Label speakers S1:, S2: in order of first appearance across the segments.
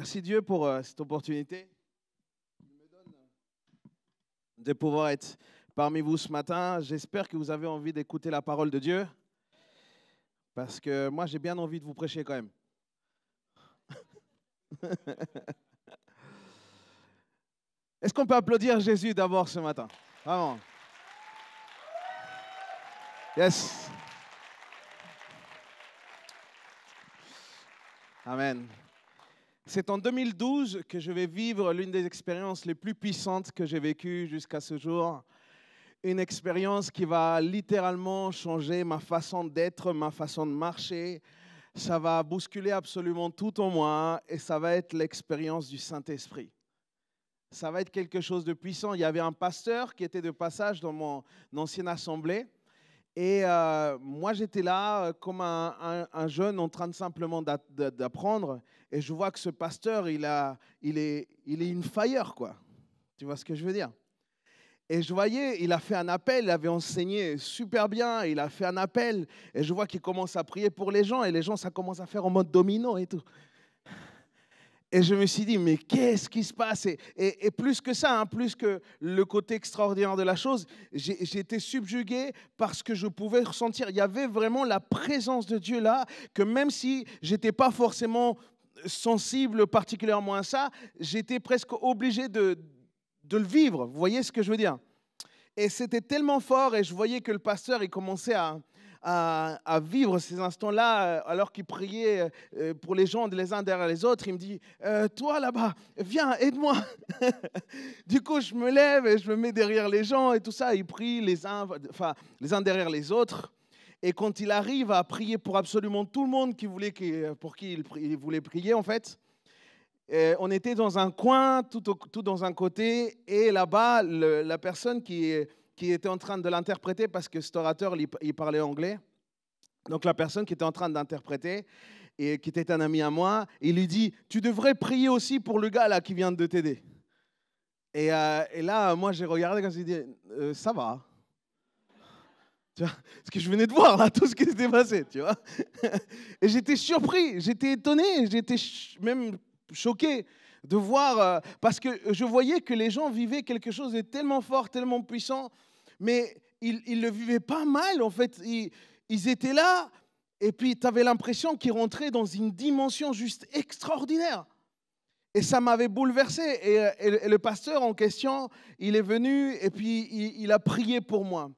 S1: Merci Dieu pour cette opportunité qu'il me donne de pouvoir être parmi vous ce matin. J'espère que vous avez envie d'écouter la parole de Dieu, parce que moi, j'ai bien envie de vous prêcher quand même. Est-ce qu'on peut applaudir Jésus d'abord ce matin? Vraiment. Yes. Amen. C'est en 2012 que je vais vivre l'une des expériences les plus puissantes que j'ai vécues jusqu'à ce jour. Une expérience qui va littéralement changer ma façon d'être, ma façon de marcher. Ça va bousculer absolument tout en moi et ça va être l'expérience du Saint-Esprit. Ça va être quelque chose de puissant. Il y avait un pasteur qui était de passage dans mon ancienne assemblée. Et moi, j'étais là comme un jeune en train de simplement d'apprendre. Et je vois que ce pasteur, il est in fire, quoi. Tu vois ce que je veux dire? Et je voyais, il a fait un appel, il avait enseigné super bien, il a fait un appel. Et je vois qu'il commence à prier pour les gens. Et les gens, ça commence à faire en mode domino et tout. Et je me suis dit, mais qu'est-ce qui se passe? Et plus que ça, hein, plus que le côté extraordinaire de la chose, j'ai été subjugué parce que je pouvais ressentir, il y avait vraiment la présence de Dieu là, que même si je n'étais pas forcément sensible particulièrement à ça, j'étais presque obligé de le vivre. Vous voyez ce que je veux dire? Et c'était tellement fort et je voyais que le pasteur, il commençait à vivre ces instants-là, alors qu'il priait pour les gens les uns derrière les autres. Il me dit, toi là-bas, viens, aide-moi. Du coup, je me lève et je me mets derrière les gens et tout ça. Il prie les uns derrière les autres. Et quand il arrive à prier pour absolument tout le monde pour qui il voulait prier, en fait, on était dans un coin, tout dans un côté, et là-bas, la personne qui était en train de l'interpréter, parce que cet orateur, il parlait anglais, donc la personne qui était en train d'interpréter, et qui était un ami à moi, il lui dit, tu devrais prier aussi pour le gars là qui vient de t'aider. Et là, moi, j'ai regardé, quand j'ai dit, ça va. Tu vois, ce que je venais de voir là, tout ce qui s'était passé, tu vois. Et j'étais surpris, j'étais étonné, j'étais même choqué de voir, parce que je voyais que les gens vivaient quelque chose de tellement fort, tellement puissant, mais ils le vivaient pas mal, en fait. Ils étaient là, et puis tu avais l'impression qu'ils rentraient dans une dimension juste extraordinaire. Et ça m'avait bouleversé. Et le pasteur en question, il est venu, et puis il a prié pour moi.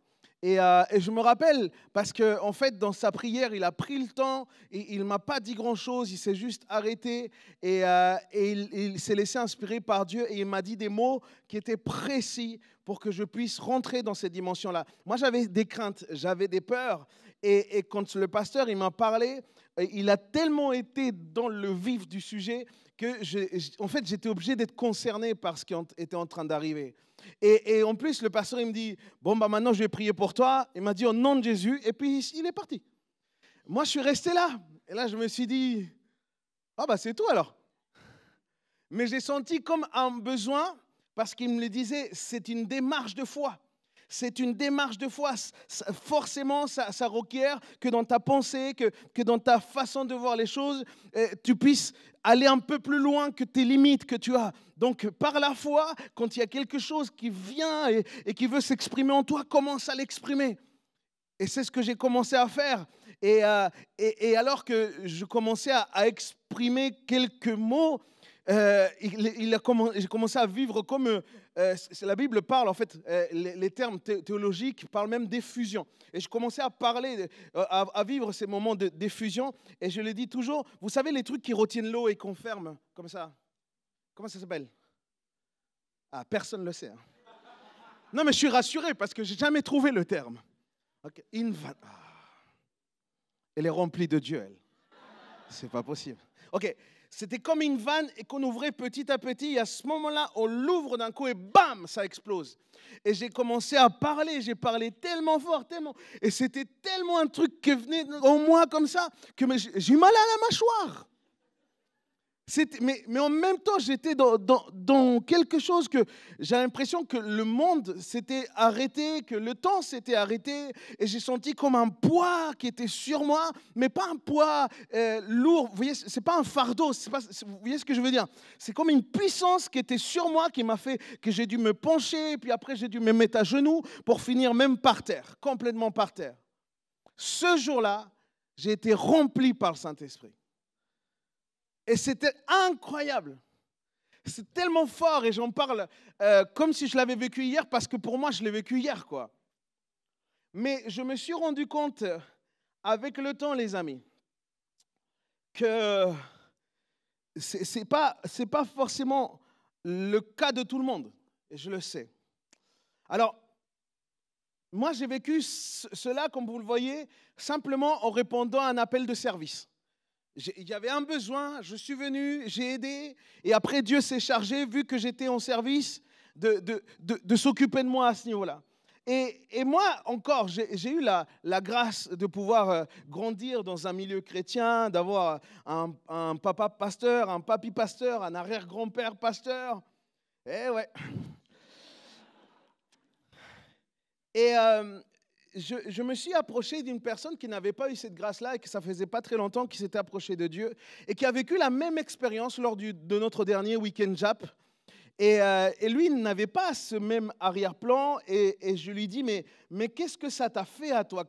S1: Et je me rappelle, parce qu'en fait, dans sa prière, il a pris le temps, et il ne m'a pas dit grand-chose, il s'est juste arrêté, et il s'est laissé inspirer par Dieu, et il m'a dit des mots qui étaient précis pour que je puisse rentrer dans cette dimension-là. Moi, j'avais des craintes, j'avais des peurs, et quand le pasteur il m'a parlé, il a tellement été dans le vif du sujet que en fait, j'étais obligé d'être concerné par ce qui était en train d'arriver. Et en plus, le pasteur, il me dit, bon, bah maintenant, je vais prier pour toi. Il m'a dit, au nom de Jésus. Et puis, il est parti. Moi, je suis resté là. Et là, je me suis dit, ah, bah, c'est tout alors. Mais j'ai senti comme un besoin, parce qu'il me le disait, c'est une démarche de foi. C'est une démarche de foi. Forcément, ça requiert que dans ta pensée, que dans ta façon de voir les choses, tu puisses aller un peu plus loin que tes limites que tu as. Donc, par la foi, quand il y a quelque chose qui vient et qui veut s'exprimer en toi, commence à l'exprimer. Et c'est ce que j'ai commencé à faire. Et alors que je commençais à exprimer quelques mots, j'ai commencé à vivre comme la Bible parle, en fait, les termes théologiques parlent même d'effusion. Et je commençais à parler, à vivre ces moments d'effusion. Et je le dis toujours, vous savez les trucs qui retiennent l'eau et qu'on ferme comme ça? Comment ça s'appelle? Ah, personne ne le sait. Hein. Non, mais je suis rassuré parce que je n'ai jamais trouvé le terme. Okay. Elle est remplie de Dieu, elle. C'est pas possible. Ok. C'était comme une vanne et qu'on ouvrait petit à petit. Et à ce moment-là, on l'ouvre d'un coup et bam, ça explose. Et j'ai commencé à parler. J'ai parlé tellement fort, tellement. Et c'était tellement un truc qui venait en moi comme ça que j'ai eu mal à la mâchoire. Mais en même temps, j'étais dans quelque chose que j'ai l'impression que le monde s'était arrêté, que le temps s'était arrêté, et j'ai senti comme un poids qui était sur moi, mais pas un poids lourd. Vous voyez, c'est pas un fardeau. Vous voyez ce que je veux dire? C'est comme une puissance qui était sur moi, qui m'a fait que j'ai dû me pencher, puis après j'ai dû me mettre à genoux pour finir même par terre, complètement par terre. Ce jour-là, j'ai été rempli par le Saint-Esprit. Et c'était incroyable. C'est tellement fort et j'en parle comme si je l'avais vécu hier parce que pour moi, je l'ai vécu hier, quoi. Mais je me suis rendu compte avec le temps, les amis, que c'est pas forcément le cas de tout le monde. Et je le sais. Alors, moi, j'ai vécu cela, comme vous le voyez, simplement en répondant à un appel de service. Il y avait un besoin, je suis venu, j'ai aidé, et après Dieu s'est chargé, vu que j'étais en service, de s'occuper de moi à ce niveau-là. Et moi, encore, j'ai eu la grâce de pouvoir grandir dans un milieu chrétien, d'avoir un papa pasteur, un papy pasteur, un arrière-grand-père pasteur. Eh ouais. Et je me suis approché d'une personne qui n'avait pas eu cette grâce-là et que ça faisait pas très longtemps qu'il s'était approché de Dieu et qui a vécu la même expérience lors de notre dernier week-end JAP. Et lui, il n'avait pas ce même arrière-plan et je lui dis, mais qu'est-ce que ça t'a fait à toi?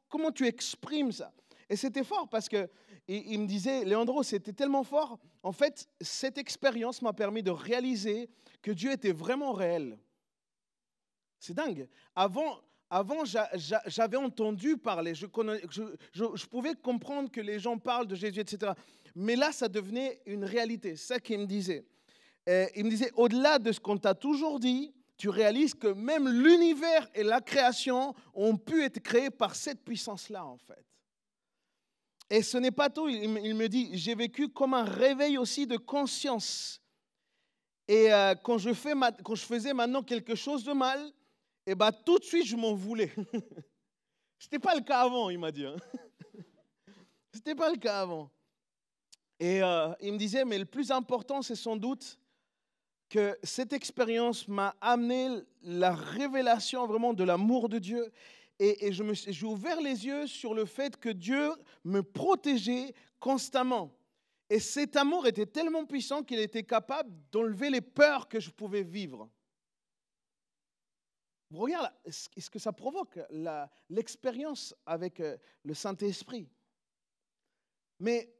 S1: Comment tu exprimes ça? Et c'était fort parce qu'il me disait, Léandro, c'était tellement fort. En fait, cette expérience m'a permis de réaliser que Dieu était vraiment réel. C'est dingue. Avant, j'avais entendu parler, je pouvais comprendre que les gens parlent de Jésus, etc. Mais là, ça devenait une réalité. C'est ça qu'il me disait. Il me disait, au-delà de ce qu'on t'a toujours dit, tu réalises que même l'univers et la création ont pu être créés par cette puissance-là, en fait. Et ce n'est pas tout. Il me dit, j'ai vécu comme un réveil aussi de conscience. Et quand je faisais maintenant quelque chose de mal, et bien, tout de suite, je m'en voulais. Ce n'était pas le cas avant, il m'a dit. Hein. Ce n'était pas le cas avant. Et il me disait, mais le plus important, c'est sans doute que cette expérience m'a amené la révélation vraiment de l'amour de Dieu. Et j'ai ouvert les yeux sur le fait que Dieu me protégeait constamment. Et cet amour était tellement puissant qu'il était capable d'enlever les peurs que je pouvais vivre. Regarde ce que ça provoque, l'expérience avec le Saint-Esprit. Mais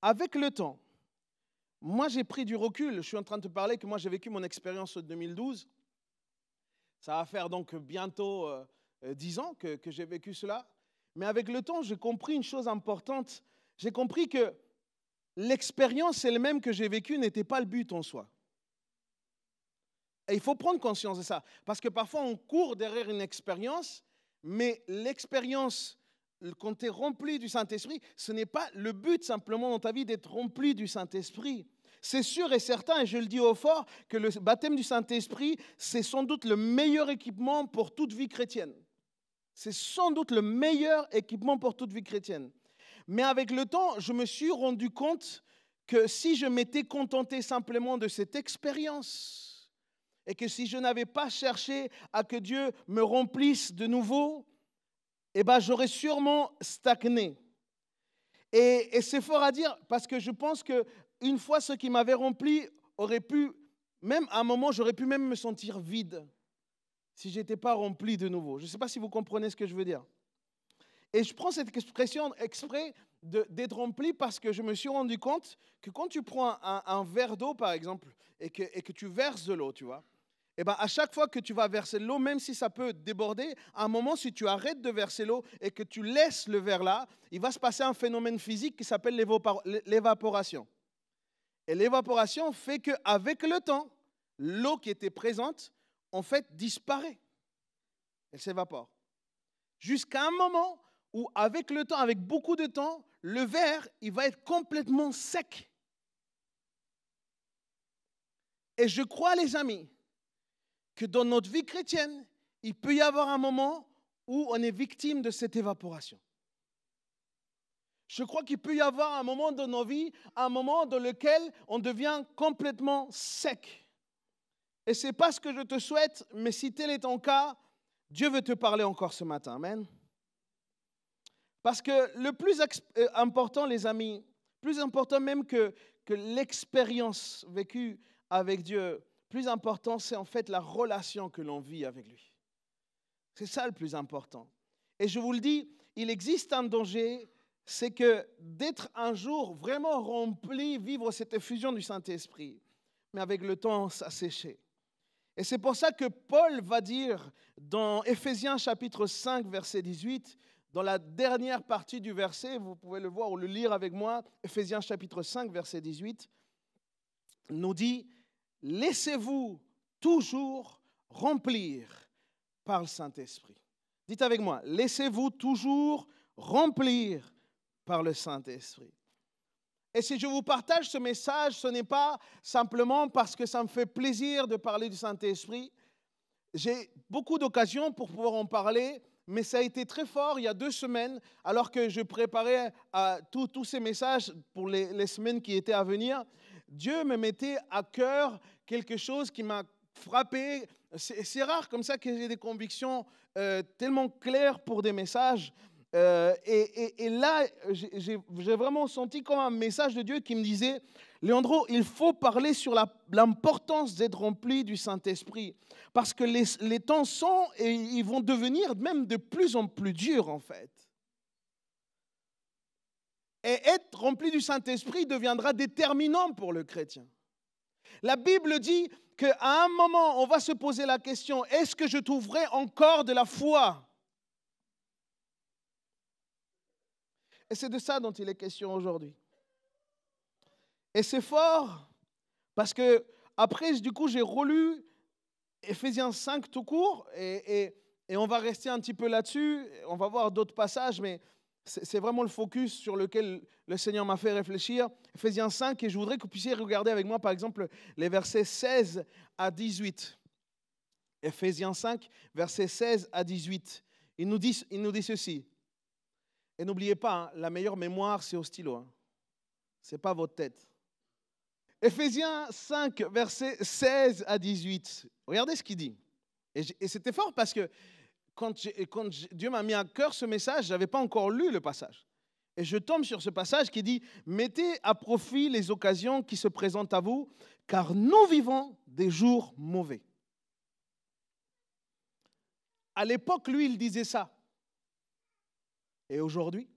S1: avec le temps, moi j'ai pris du recul. Je suis en train de te parler que moi j'ai vécu mon expérience en 2012. Ça va faire donc bientôt 10 ans que j'ai vécu cela. Mais avec le temps, j'ai compris une chose importante. J'ai compris que l'expérience elle-même que j'ai vécue n'était pas le but en soi. Et il faut prendre conscience de ça. Parce que parfois, on court derrière une expérience, mais l'expérience, quand tu es rempli du Saint-Esprit, ce n'est pas le but simplement dans ta vie d'être rempli du Saint-Esprit. C'est sûr et certain, et je le dis au fort, que le baptême du Saint-Esprit, c'est sans doute le meilleur équipement pour toute vie chrétienne. C'est sans doute le meilleur équipement pour toute vie chrétienne. Mais avec le temps, je me suis rendu compte que si je m'étais contenté simplement de cette expérience, et que si je n'avais pas cherché à que Dieu me remplisse de nouveau, eh ben, j'aurais sûrement stagné. Et c'est fort à dire parce que je pense qu'une fois ce qui m'avait rempli aurait pu, même à un moment, j'aurais pu même me sentir vide si je n'étais pas rempli de nouveau. Je ne sais pas si vous comprenez ce que je veux dire. Et je prends cette expression exprès d'être rempli parce que je me suis rendu compte que quand tu prends un verre d'eau, par exemple, et que tu verses de l'eau, tu vois, et ben à chaque fois que tu vas verser de l'eau, même si ça peut déborder, à un moment, si tu arrêtes de verser l'eau et que tu laisses le verre là, il va se passer un phénomène physique qui s'appelle l'évaporation. Et l'évaporation fait qu'avec le temps, l'eau qui était présente, en fait, disparaît. Elle s'évapore. Jusqu'à un moment où, avec le temps, avec beaucoup de temps, le verre, il va être complètement sec. Et je crois, les amis, que dans notre vie chrétienne, il peut y avoir un moment où on est victime de cette évaporation. Je crois qu'il peut y avoir un moment dans nos vies, un moment dans lequel on devient complètement sec. Et ce n'est pas ce que je te souhaite, mais si tel est ton cas, Dieu veut te parler encore ce matin. Amen. Parce que le plus important, les amis, plus important même que l'expérience vécue avec Dieu, plus important, c'est en fait la relation que l'on vit avec lui. C'est ça le plus important. Et je vous le dis, il existe un danger, c'est que d'être un jour vraiment rempli, vivre cette effusion du Saint-Esprit, mais avec le temps, ça séchait. Et c'est pour ça que Paul va dire dans Éphésiens chapitre 5, verset 18, dans la dernière partie du verset, vous pouvez le voir ou le lire avec moi, Éphésiens chapitre 5, verset 18, nous dit « Laissez-vous toujours remplir par le Saint-Esprit. » Dites avec moi, « Laissez-vous toujours remplir par le Saint-Esprit. » Et si je vous partage ce message, ce n'est pas simplement parce que ça me fait plaisir de parler du Saint-Esprit. J'ai beaucoup d'occasions pour pouvoir en parler, mais ça a été très fort il y a 2 semaines, alors que je préparais tous ces messages pour les semaines qui étaient à venir. Dieu me mettait à cœur quelque chose qui m'a frappé. C'est rare comme ça que j'ai des convictions tellement claires pour des messages. Et là, j'ai vraiment senti comme un message de Dieu qui me disait « Leandro, il faut parler sur l'importance d'être rempli du Saint-Esprit. Parce que les temps sont et ils vont devenir même de plus en plus durs en fait. Et être rempli du Saint-Esprit deviendra déterminant pour le chrétien. La Bible dit qu'à un moment, on va se poser la question « Est-ce que je trouverai encore de la foi ?» Et c'est de ça dont il est question aujourd'hui. Et c'est fort parce que après, du coup, j'ai relu Éphésiens 5 tout court et on va rester un petit peu là-dessus. On va voir d'autres passages, mais c'est vraiment le focus sur lequel le Seigneur m'a fait réfléchir. Éphésiens 5, et je voudrais que vous puissiez regarder avec moi, par exemple, les versets 16 à 18. Éphésiens 5, versets 16 à 18. Il nous dit ceci. Et n'oubliez pas, hein, la meilleure mémoire, c'est au stylo. Hein. Ce n'est pas votre tête. Éphésiens 5, versets 16 à 18. Regardez ce qu'il dit. Et c'était fort parce que quand Dieu m'a mis à cœur ce message, je n'avais pas encore lu le passage. Et je tombe sur ce passage qui dit « Mettez à profit les occasions qui se présentent à vous, car nous vivons des jours mauvais. » À l'époque, lui, il disait ça. Et aujourd'hui,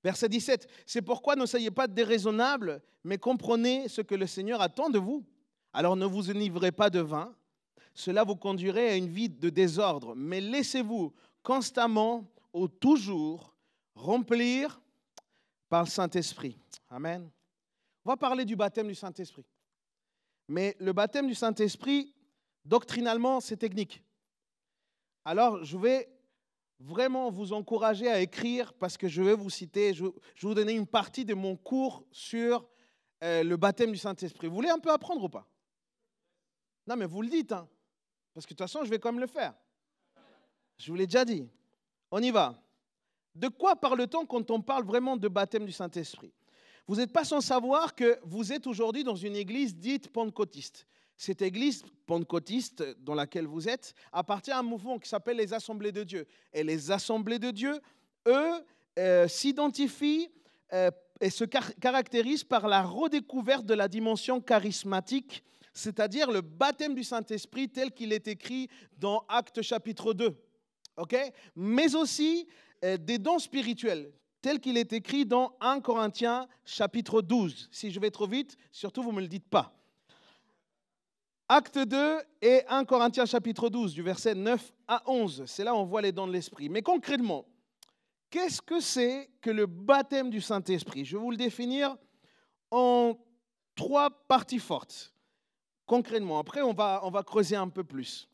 S1: verset 17, c'est pourquoi ne soyez pas déraisonnables, mais comprenez ce que le Seigneur attend de vous. Alors ne vous enivrez pas de vin, cela vous conduirait à une vie de désordre, mais laissez-vous constamment ou toujours remplir par le Saint-Esprit. Amen. On va parler du baptême du Saint-Esprit. Mais le baptême du Saint-Esprit, doctrinalement, c'est technique. Alors, je vais vraiment vous encourager à écrire parce que je vais vous citer, je vais vous donner une partie de mon cours sur le baptême du Saint-Esprit. Vous voulez un peu apprendre ou pas? Non, mais vous le dites, hein, parce que de toute façon, je vais quand même le faire. Je vous l'ai déjà dit. On y va. De quoi parle-t-on quand on parle vraiment de baptême du Saint-Esprit? Vous n'êtes pas sans savoir que vous êtes aujourd'hui dans une église dite pentecôtiste. Cette église pentecôtiste dans laquelle vous êtes appartient à un mouvement qui s'appelle les Assemblées de Dieu. Et les Assemblées de Dieu, eux, s'identifient et se caractérisent par la redécouverte de la dimension charismatique, c'est-à-dire le baptême du Saint-Esprit tel qu'il est écrit dans Actes chapitre 2. Okay? Mais aussi des dons spirituels, tel qu'il est écrit dans 1 Corinthiens chapitre 12. Si je vais trop vite, surtout vous ne me le dites pas. Acte 2 et 1 Corinthiens chapitre 12, du verset 9 à 11. C'est là où on voit les dons de l'Esprit. Mais concrètement, qu'est-ce que c'est que le baptême du Saint-Esprit? Je vais vous le définir en 3 parties fortes. Concrètement, après on va creuser un peu plus.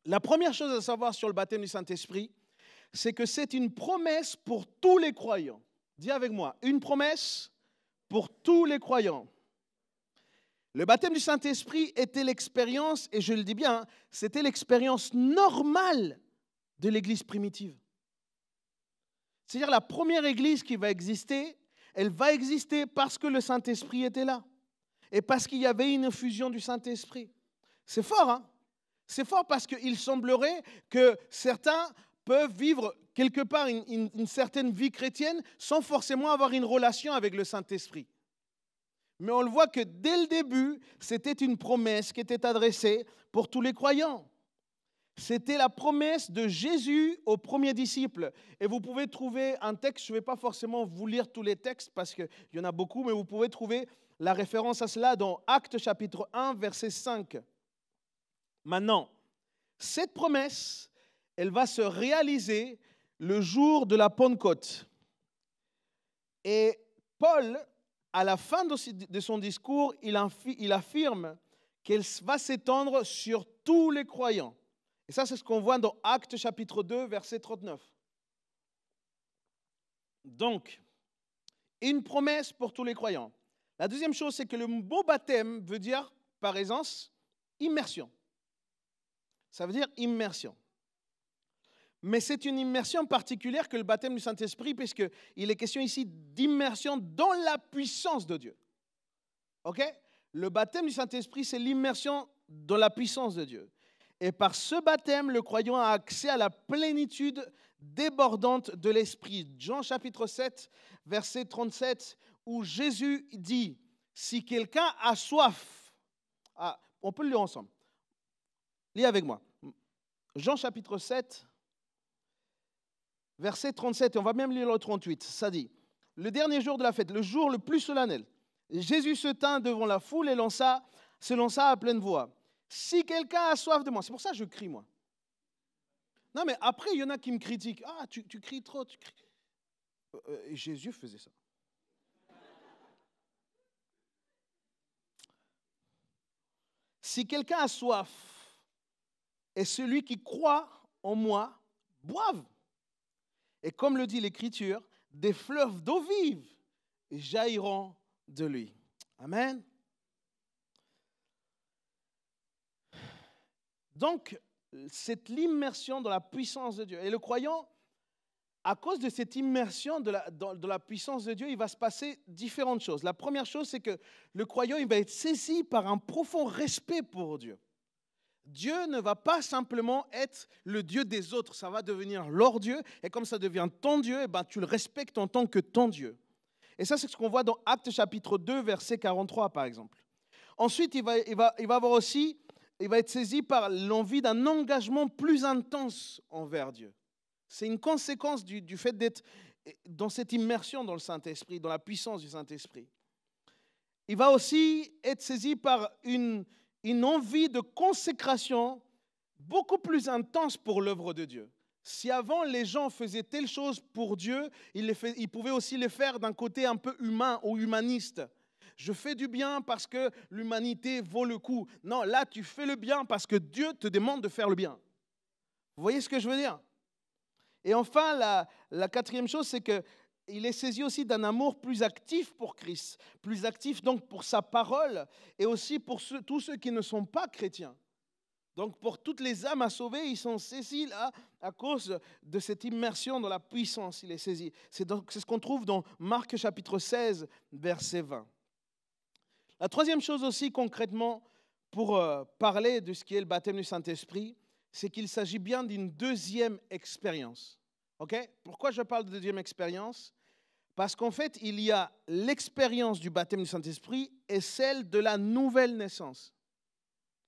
S1: La première chose à savoir sur le baptême du Saint-Esprit, c'est que c'est une promesse pour tous les croyants. Dis avec moi, une promesse pour tous les croyants. Le baptême du Saint-Esprit était l'expérience, et je le dis bien, c'était l'expérience normale de l'église primitive. C'est-à-dire la première église qui va exister, elle va exister parce que le Saint-Esprit était là et parce qu'il y avait une infusion du Saint-Esprit. C'est fort, hein? C'est fort parce qu'il semblerait que certains peuvent vivre quelque part une certaine vie chrétienne sans forcément avoir une relation avec le Saint-Esprit. Mais on le voit que dès le début, c'était une promesse qui était adressée pour tous les croyants. C'était la promesse de Jésus aux premiers disciples. Et vous pouvez trouver un texte, je ne vais pas forcément vous lire tous les textes parce qu'il y en a beaucoup, mais vous pouvez trouver la référence à cela dans Actes chapitre 1, verset 5. Maintenant, cette promesse, elle va se réaliser le jour de la Pentecôte. Et Paul, à la fin de son discours, il affirme qu'elle va s'étendre sur tous les croyants. Et ça, c'est ce qu'on voit dans Actes chapitre 2, verset 39. Donc, une promesse pour tous les croyants. La deuxième chose, c'est que le mot baptême veut dire, par essence, immersion. Ça veut dire immersion. Mais c'est une immersion particulière que le baptême du Saint-Esprit, puisqu'il est question ici d'immersion dans la puissance de Dieu. OK? Le baptême du Saint-Esprit, c'est l'immersion dans la puissance de Dieu. Et par ce baptême, le croyant a accès à la plénitude débordante de l'Esprit. Jean chapitre 7, verset 37, où Jésus dit, si quelqu'un a soif, on peut le lire ensemble. Lis avec moi. Jean chapitre 7, verset 37, et on va même lire le 38. Ça dit, le dernier jour de la fête, le jour le plus solennel, Jésus se tint devant la foule et se lança à pleine voix. Si quelqu'un a soif de moi, c'est pour ça que je crie, moi. Non, mais après, il y en a qui me critiquent. Ah, tu cries trop, tu cries. Jésus faisait ça. Si quelqu'un a soif, et celui qui croit en moi, boive. Et comme le dit l'Écriture, des fleuves d'eau vive jailliront de lui. Amen. Donc, c'est l'immersion dans la puissance de Dieu. Et le croyant, à cause de cette immersion dans la puissance de Dieu, il va se passer différentes choses. La première chose, c'est que le croyant, il va être saisi par un profond respect pour Dieu. Dieu ne va pas simplement être le Dieu des autres, ça va devenir leur Dieu, et comme ça devient ton Dieu, tu le respectes en tant que ton Dieu. Et ça, c'est ce qu'on voit dans Actes chapitre 2, verset 43, par exemple. Ensuite, il va être saisi par l'envie d'un engagement plus intense envers Dieu. C'est une conséquence du fait d'être dans cette immersion dans le Saint-Esprit, dans la puissance du Saint-Esprit. Il va aussi être saisi par une envie de consécration beaucoup plus intense pour l'œuvre de Dieu. Si avant les gens faisaient telle chose pour Dieu, ils pouvaient aussi les faire d'un côté un peu humain ou humaniste. Je fais du bien parce que l'humanité vaut le coup. Non, là tu fais le bien parce que Dieu te demande de faire le bien. Vous voyez ce que je veux dire? Et enfin, la quatrième chose, c'est qu'il est saisi aussi d'un amour plus actif pour Christ, plus actif donc pour sa parole et aussi pour tous ceux qui ne sont pas chrétiens. Donc pour toutes les âmes à sauver, ils sont saisis là à cause de cette immersion dans la puissance, il est saisi. C'est ce qu'on trouve dans Marc chapitre 16, verset 20. La troisième chose aussi concrètement pour parler de ce qui est le baptême du Saint-Esprit, c'est qu'il s'agit bien d'une deuxième expérience. Okay? Pourquoi je parle de deuxième expérience? Parce qu'en fait, il y a l'expérience du baptême du Saint-Esprit et celle de la nouvelle naissance.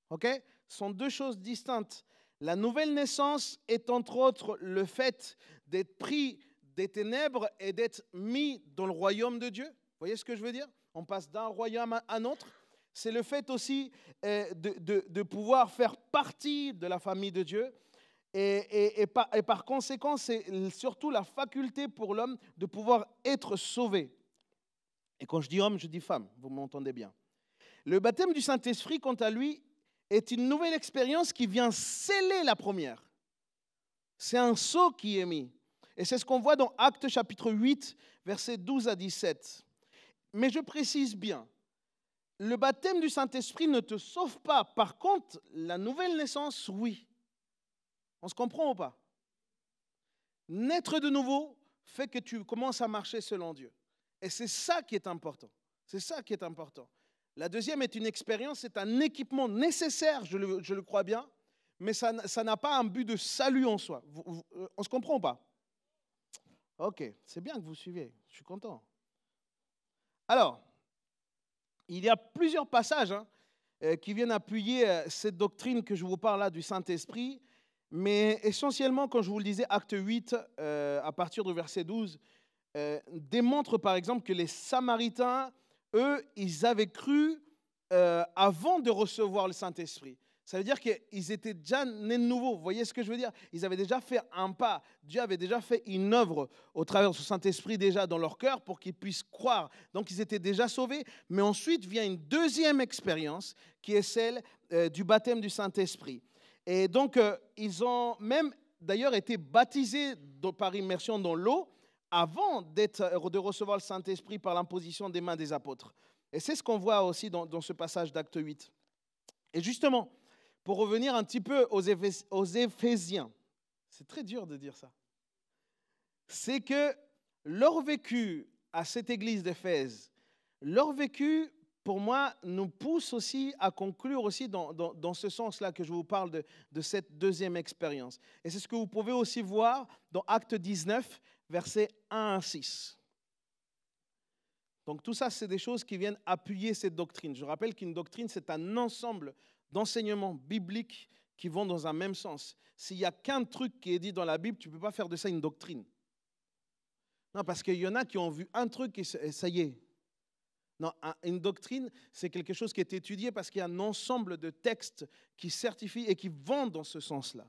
S1: Okay? Ce sont deux choses distinctes. La nouvelle naissance est entre autres le fait d'être pris des ténèbres et d'être mis dans le royaume de Dieu. Vous voyez ce que je veux dire? On passe d'un royaume à un autre. C'est le fait aussi de pouvoir faire partie de la famille de Dieu. Et par conséquent, c'est surtout la faculté pour l'homme de pouvoir être sauvé. Et quand je dis homme, je dis femme, vous m'entendez bien. Le baptême du Saint-Esprit, quant à lui, est une nouvelle expérience qui vient sceller la première. C'est un sceau qui est mis. Et c'est ce qu'on voit dans Actes chapitre 8, versets 12 à 17. Mais je précise bien, le baptême du Saint-Esprit ne te sauve pas. Par contre, la nouvelle naissance, oui. On se comprend ou pas? Naître de nouveau fait que tu commences à marcher selon Dieu. Et c'est ça qui est important. C'est ça qui est important. La deuxième est une expérience, c'est un équipement nécessaire, je le crois bien, mais ça n'a pas un but de salut en soi. On se comprend ou pas? Ok, c'est bien que vous suivez, je suis content. Alors, il y a plusieurs passages qui viennent appuyer cette doctrine que je vous parle là du Saint-Esprit, mais essentiellement, comme je vous le disais, Acte 8, à partir du verset 12, démontre par exemple que les Samaritains, eux, ils avaient cru avant de recevoir le Saint-Esprit. Ça veut dire qu'ils étaient déjà nés de nouveau. Vous voyez ce que je veux dire? Ils avaient déjà fait un pas. Dieu avait déjà fait une œuvre au travers de ce Saint-Esprit déjà dans leur cœur pour qu'ils puissent croire. Donc ils étaient déjà sauvés. Mais ensuite vient une deuxième expérience qui est celle du baptême du Saint-Esprit. Et donc ils ont même d'ailleurs été baptisés par immersion dans l'eau avant de recevoir le Saint-Esprit par l'imposition des mains des apôtres. Et c'est ce qu'on voit aussi dans ce passage d'Acte 8. Et justement, pour revenir un petit peu aux Éphésiens, c'est très dur de dire ça, c'est que leur vécu à cette église d'Éphèse, leur vécu, pour moi, nous pousse aussi à conclure aussi dans ce sens-là que je vous parle de cette deuxième expérience. Et c'est ce que vous pouvez aussi voir dans Acte 19, versets 1 à 6. Donc tout ça, c'est des choses qui viennent appuyer cette doctrine. Je rappelle qu'une doctrine, c'est un ensemble d'enseignements bibliques qui vont dans un même sens. S'il n'y a qu'un truc qui est dit dans la Bible, tu ne peux pas faire de ça une doctrine. Non, parce qu'il y en a qui ont vu un truc et ça y est. Non, une doctrine, c'est quelque chose qui est étudié parce qu'il y a un ensemble de textes qui certifient et qui vont dans ce sens-là.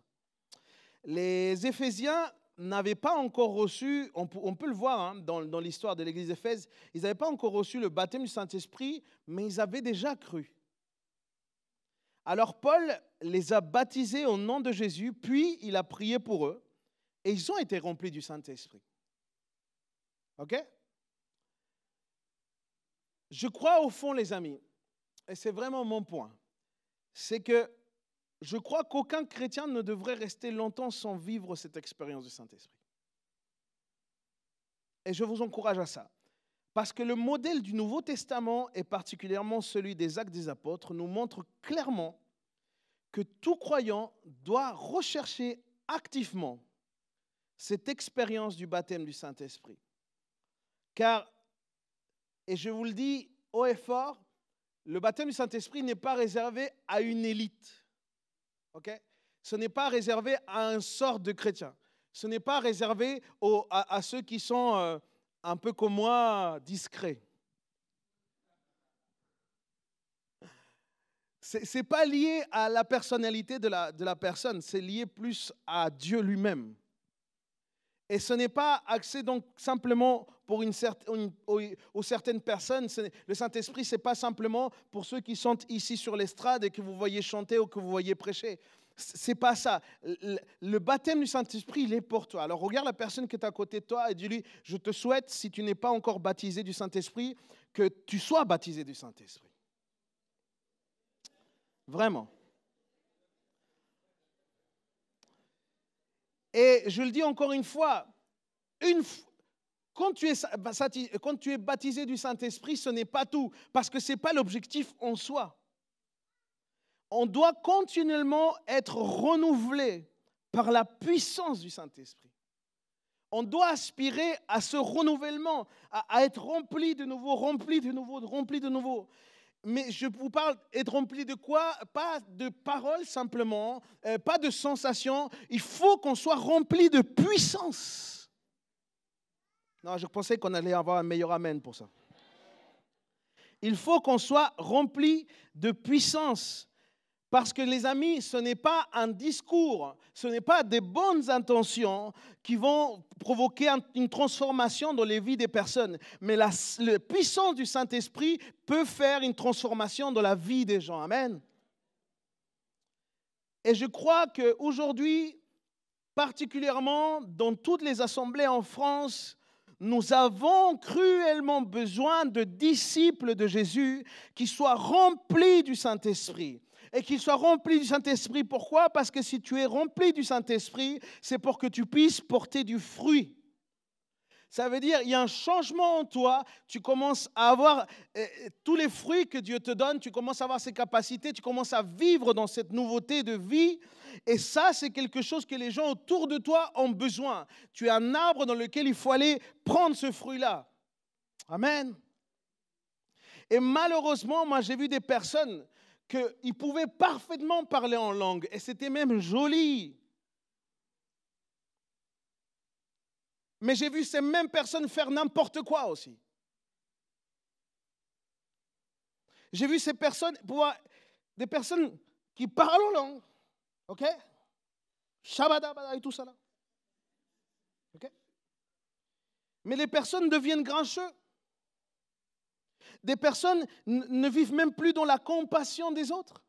S1: Les Éphésiens n'avaient pas encore reçu, on peut le voir dans l'histoire de l'église d'Éphèse, ils n'avaient pas encore reçu le baptême du Saint-Esprit, mais ils avaient déjà cru. Alors Paul les a baptisés au nom de Jésus, puis il a prié pour eux, et ils ont été remplis du Saint-Esprit. OK? Je crois au fond, les amis, et c'est vraiment mon point, c'est que je crois qu'aucun chrétien ne devrait rester longtemps sans vivre cette expérience du Saint-Esprit. Et je vous encourage à ça. Parce que le modèle du Nouveau Testament, et particulièrement celui des Actes des Apôtres, nous montre clairement que tout croyant doit rechercher activement cette expérience du baptême du Saint-Esprit. Car, et je vous le dis haut et fort, le baptême du Saint-Esprit n'est pas réservé à une élite. Okay? Ce n'est pas réservé à un sort de chrétiens. Ce n'est pas réservé à ceux qui sont un peu comme moi, discrets. Ce n'est pas lié à la personnalité de la personne, c'est lié plus à Dieu lui-même. Et ce n'est pas axé donc simplement pour certaines personnes. Le Saint-Esprit, ce n'est pas simplement pour ceux qui sont ici sur l'estrade et que vous voyez chanter ou que vous voyez prêcher. Ce n'est pas ça. Le baptême du Saint-Esprit, il est pour toi. Alors regarde la personne qui est à côté de toi et dis-lui, je te souhaite, si tu n'es pas encore baptisé du Saint-Esprit, que tu sois baptisé du Saint-Esprit. Vraiment. Et je le dis encore une fois, quand tu es baptisé du Saint-Esprit, ce n'est pas tout, parce que ce n'est pas l'objectif en soi. On doit continuellement être renouvelé par la puissance du Saint-Esprit. On doit aspirer à ce renouvellement, à être rempli de nouveau, rempli de nouveau, rempli de nouveau. Mais je vous parle être rempli de quoi? Pas de paroles simplement, pas de sensations. Il faut qu'on soit rempli de puissance. Non, je pensais qu'on allait avoir un meilleur amen pour ça. Il faut qu'on soit rempli de puissance. Parce que les amis, ce n'est pas un discours, ce n'est pas des bonnes intentions qui vont provoquer une transformation dans les vies des personnes. Mais la puissance du Saint-Esprit peut faire une transformation dans la vie des gens. Amen. Et je crois qu'aujourd'hui, particulièrement dans toutes les assemblées en France, nous avons cruellement besoin de disciples de Jésus qui soient remplis du Saint-Esprit. et qu'il soit rempli du Saint-Esprit. Pourquoi? Parce que si tu es rempli du Saint-Esprit, c'est pour que tu puisses porter du fruit. Ça veut dire, il y a un changement en toi, tu commences à avoir tous les fruits que Dieu te donne, tu commences à avoir ses capacités, tu commences à vivre dans cette nouveauté de vie. Et ça, c'est quelque chose que les gens autour de toi ont besoin. Tu es un arbre dans lequel il faut aller prendre ce fruit-là. Amen. Et malheureusement, moi j'ai vu des personnes qui pouvaient parfaitement parler en langue, et c'était même joli. Mais j'ai vu ces mêmes personnes faire n'importe quoi aussi. J'ai vu ces personnes, des personnes qui parlent en langue, ok? Shabada et tout ça là. Ok? Mais les personnes deviennent grincheux. Des personnes ne vivent même plus dans la compassion des autres.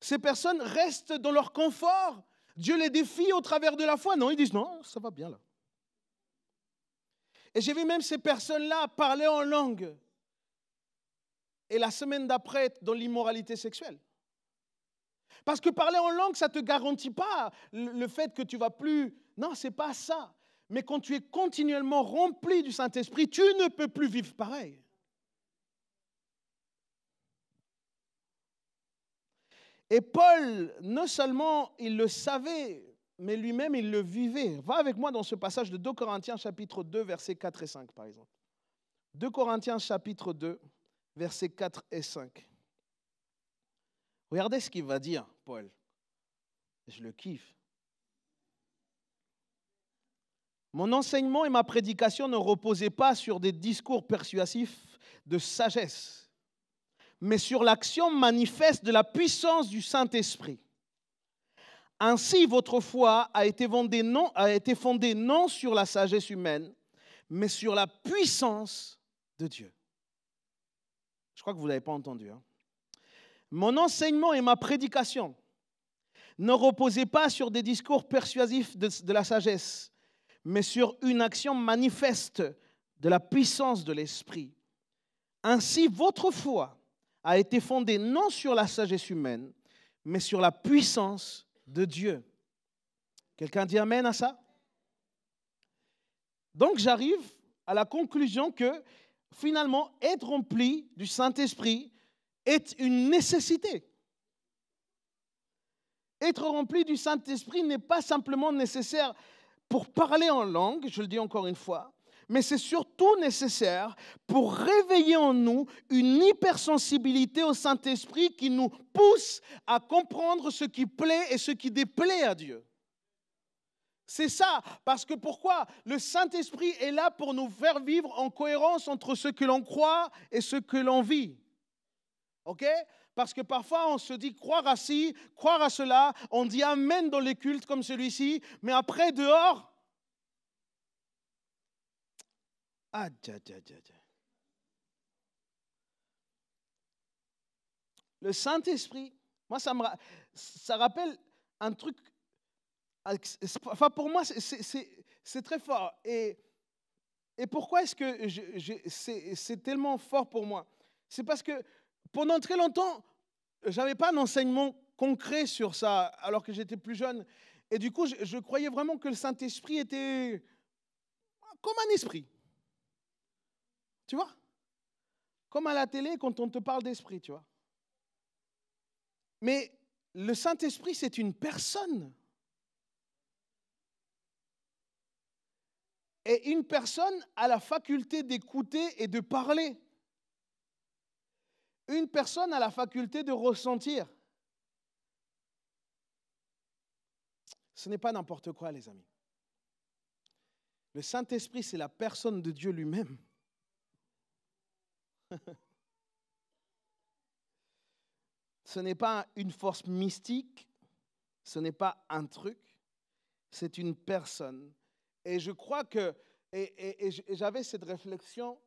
S1: Ces personnes restent dans leur confort. Dieu les défie au travers de la foi. Non, ils disent non, ça va bien là. Et j'ai vu même ces personnes-là parler en langue. Et la semaine d'après, être dans l'immoralité sexuelle. Parce que parler en langue, ça ne te garantit pas le fait que tu ne vas plus... Non, ce n'est pas ça. Mais quand tu es continuellement rempli du Saint-Esprit, tu ne peux plus vivre pareil. Et Paul, non seulement il le savait, mais lui-même il le vivait. Va avec moi dans ce passage de 2 Corinthiens chapitre 2, versets 4 et 5 par exemple. 2 Corinthiens chapitre 2, versets 4 et 5. Regardez ce qu'il va dire, Paul. Je le kiffe. Mon enseignement et ma prédication ne reposaient pas sur des discours persuasifs de sagesse, mais sur l'action manifeste de la puissance du Saint-Esprit. Ainsi, votre foi a été fondée non sur la sagesse humaine, mais sur la puissance de Dieu. Je crois que vous ne l'avez pas entendu. Hein? Mon enseignement et ma prédication ne reposaient pas sur des discours persuasifs de la sagesse, mais sur une action manifeste de la puissance de l'Esprit. Ainsi, votre foi a été fondée non sur la sagesse humaine, mais sur la puissance de Dieu. Quelqu'un dit amen à ça? Donc j'arrive à la conclusion que finalement, être rempli du Saint-Esprit est une nécessité. Être rempli du Saint-Esprit n'est pas simplement nécessaire pour parler en langue, je le dis encore une fois, mais c'est surtout nécessaire pour réveiller en nous une hypersensibilité au Saint-Esprit qui nous pousse à comprendre ce qui plaît et ce qui déplaît à Dieu. C'est ça, parce que pourquoi? Le Saint-Esprit est là pour nous faire vivre en cohérence entre ce que l'on croit et ce que l'on vit. Ok? Parce que parfois on se dit croire à ci, croire à cela, on dit amen dans les cultes comme celui-ci, mais après dehors, le Saint-Esprit, moi ça rappelle un truc, enfin pour moi c'est très fort. Et pourquoi est-ce que c'est tellement fort pour moi? C'est parce que pendant très longtemps, je n'avais pas d'enseignement concret sur ça alors que j'étais plus jeune. Et du coup, je croyais vraiment que le Saint-Esprit était comme un esprit. Tu vois? Comme à la télé quand on te parle d'esprit, tu vois. Mais le Saint-Esprit, c'est une personne. Et une personne a la faculté d'écouter et de parler. Une personne a la faculté de ressentir. Ce n'est pas n'importe quoi, les amis. Le Saint-Esprit, c'est la personne de Dieu lui-même. Ce n'est pas une force mystique, ce n'est pas un truc, c'est une personne. Et je crois que, et j'avais cette réflexion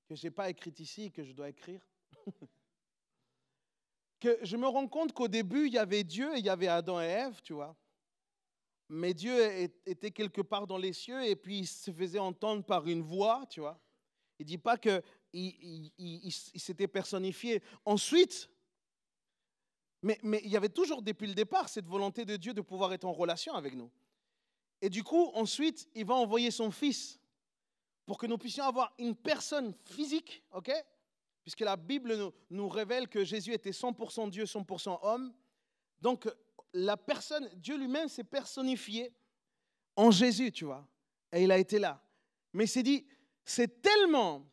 S1: que je n'ai pas écrite ici, que je dois écrire, que je me rends compte qu'au début, il y avait Dieu et il y avait Adam et Ève, tu vois. Mais Dieu était quelque part dans les cieux et puis il se faisait entendre par une voix, tu vois. Il ne dit pas qu'il s'était personnifié. Ensuite, Mais il y avait toujours depuis le départ cette volonté de Dieu de pouvoir être en relation avec nous. Et du coup, ensuite, il va envoyer son Fils pour que nous puissions avoir une personne physique, ok? Puisque la Bible nous révèle que Jésus était 100% Dieu, 100% homme. Donc, la personne, Dieu lui-même s'est personnifié en Jésus, tu vois. Et il a été là. Mais il s'est dit, c'est tellement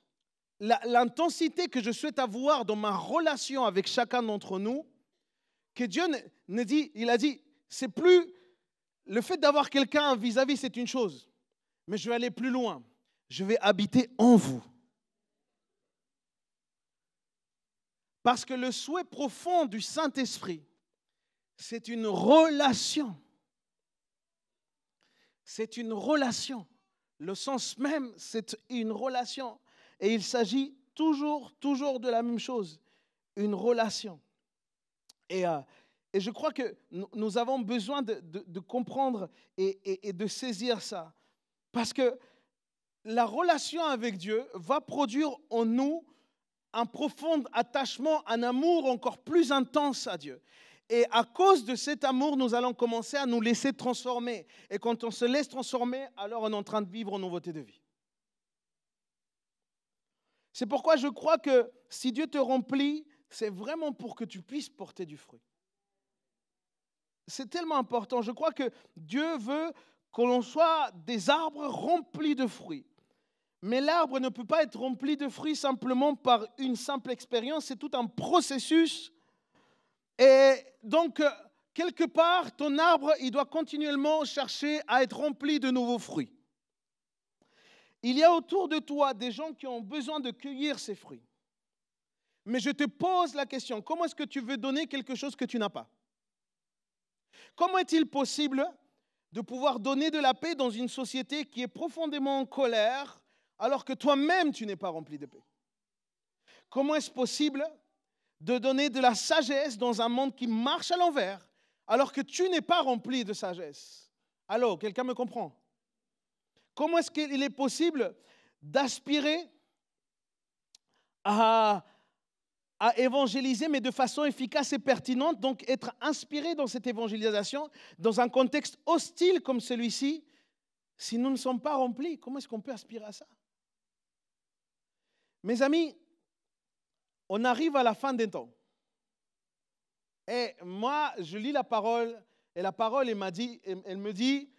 S1: l'intensité que je souhaite avoir dans ma relation avec chacun d'entre nous, que Dieu ne dit, il a dit, c'est plus le fait d'avoir quelqu'un vis-à-vis, c'est une chose. Mais je vais aller plus loin. Je vais habiter en vous. Parce que le souhait profond du Saint-Esprit, c'est une relation. C'est une relation. Le sens même, c'est une relation. Et il s'agit toujours de la même chose. Une relation. Et je crois que nous avons besoin de comprendre et de saisir ça. Parce que la relation avec Dieu va produire en nous un profond attachement, un amour encore plus intense à Dieu. Et à cause de cet amour, nous allons commencer à nous laisser transformer. Et quand on se laisse transformer, alors on est en train de vivre en nouveauté de vie. C'est pourquoi je crois que si Dieu te remplit, c'est vraiment pour que tu puisses porter du fruit. C'est tellement important. Je crois que Dieu veut que l'on soit des arbres remplis de fruits. Mais l'arbre ne peut pas être rempli de fruits simplement par une simple expérience. C'est tout un processus. Et donc, quelque part, ton arbre, il doit continuellement chercher à être rempli de nouveaux fruits. Il y a autour de toi des gens qui ont besoin de cueillir ces fruits. Mais je te pose la question, comment est-ce que tu veux donner quelque chose que tu n'as pas? Comment est-il possible de pouvoir donner de la paix dans une société qui est profondément en colère alors que toi-même tu n'es pas rempli de paix? Comment est-ce possible de donner de la sagesse dans un monde qui marche à l'envers alors que tu n'es pas rempli de sagesse? Allô, quelqu'un me comprend? Comment est-ce qu'il est possible d'aspirer à évangéliser, mais de façon efficace et pertinente, donc être inspiré dans cette évangélisation, dans un contexte hostile comme celui-ci, si nous ne sommes pas remplis? Comment est-ce qu'on peut aspirer à ça? Mes amis, on arrive à la fin des temps. Et moi, je lis la parole, et la parole, elle me dit,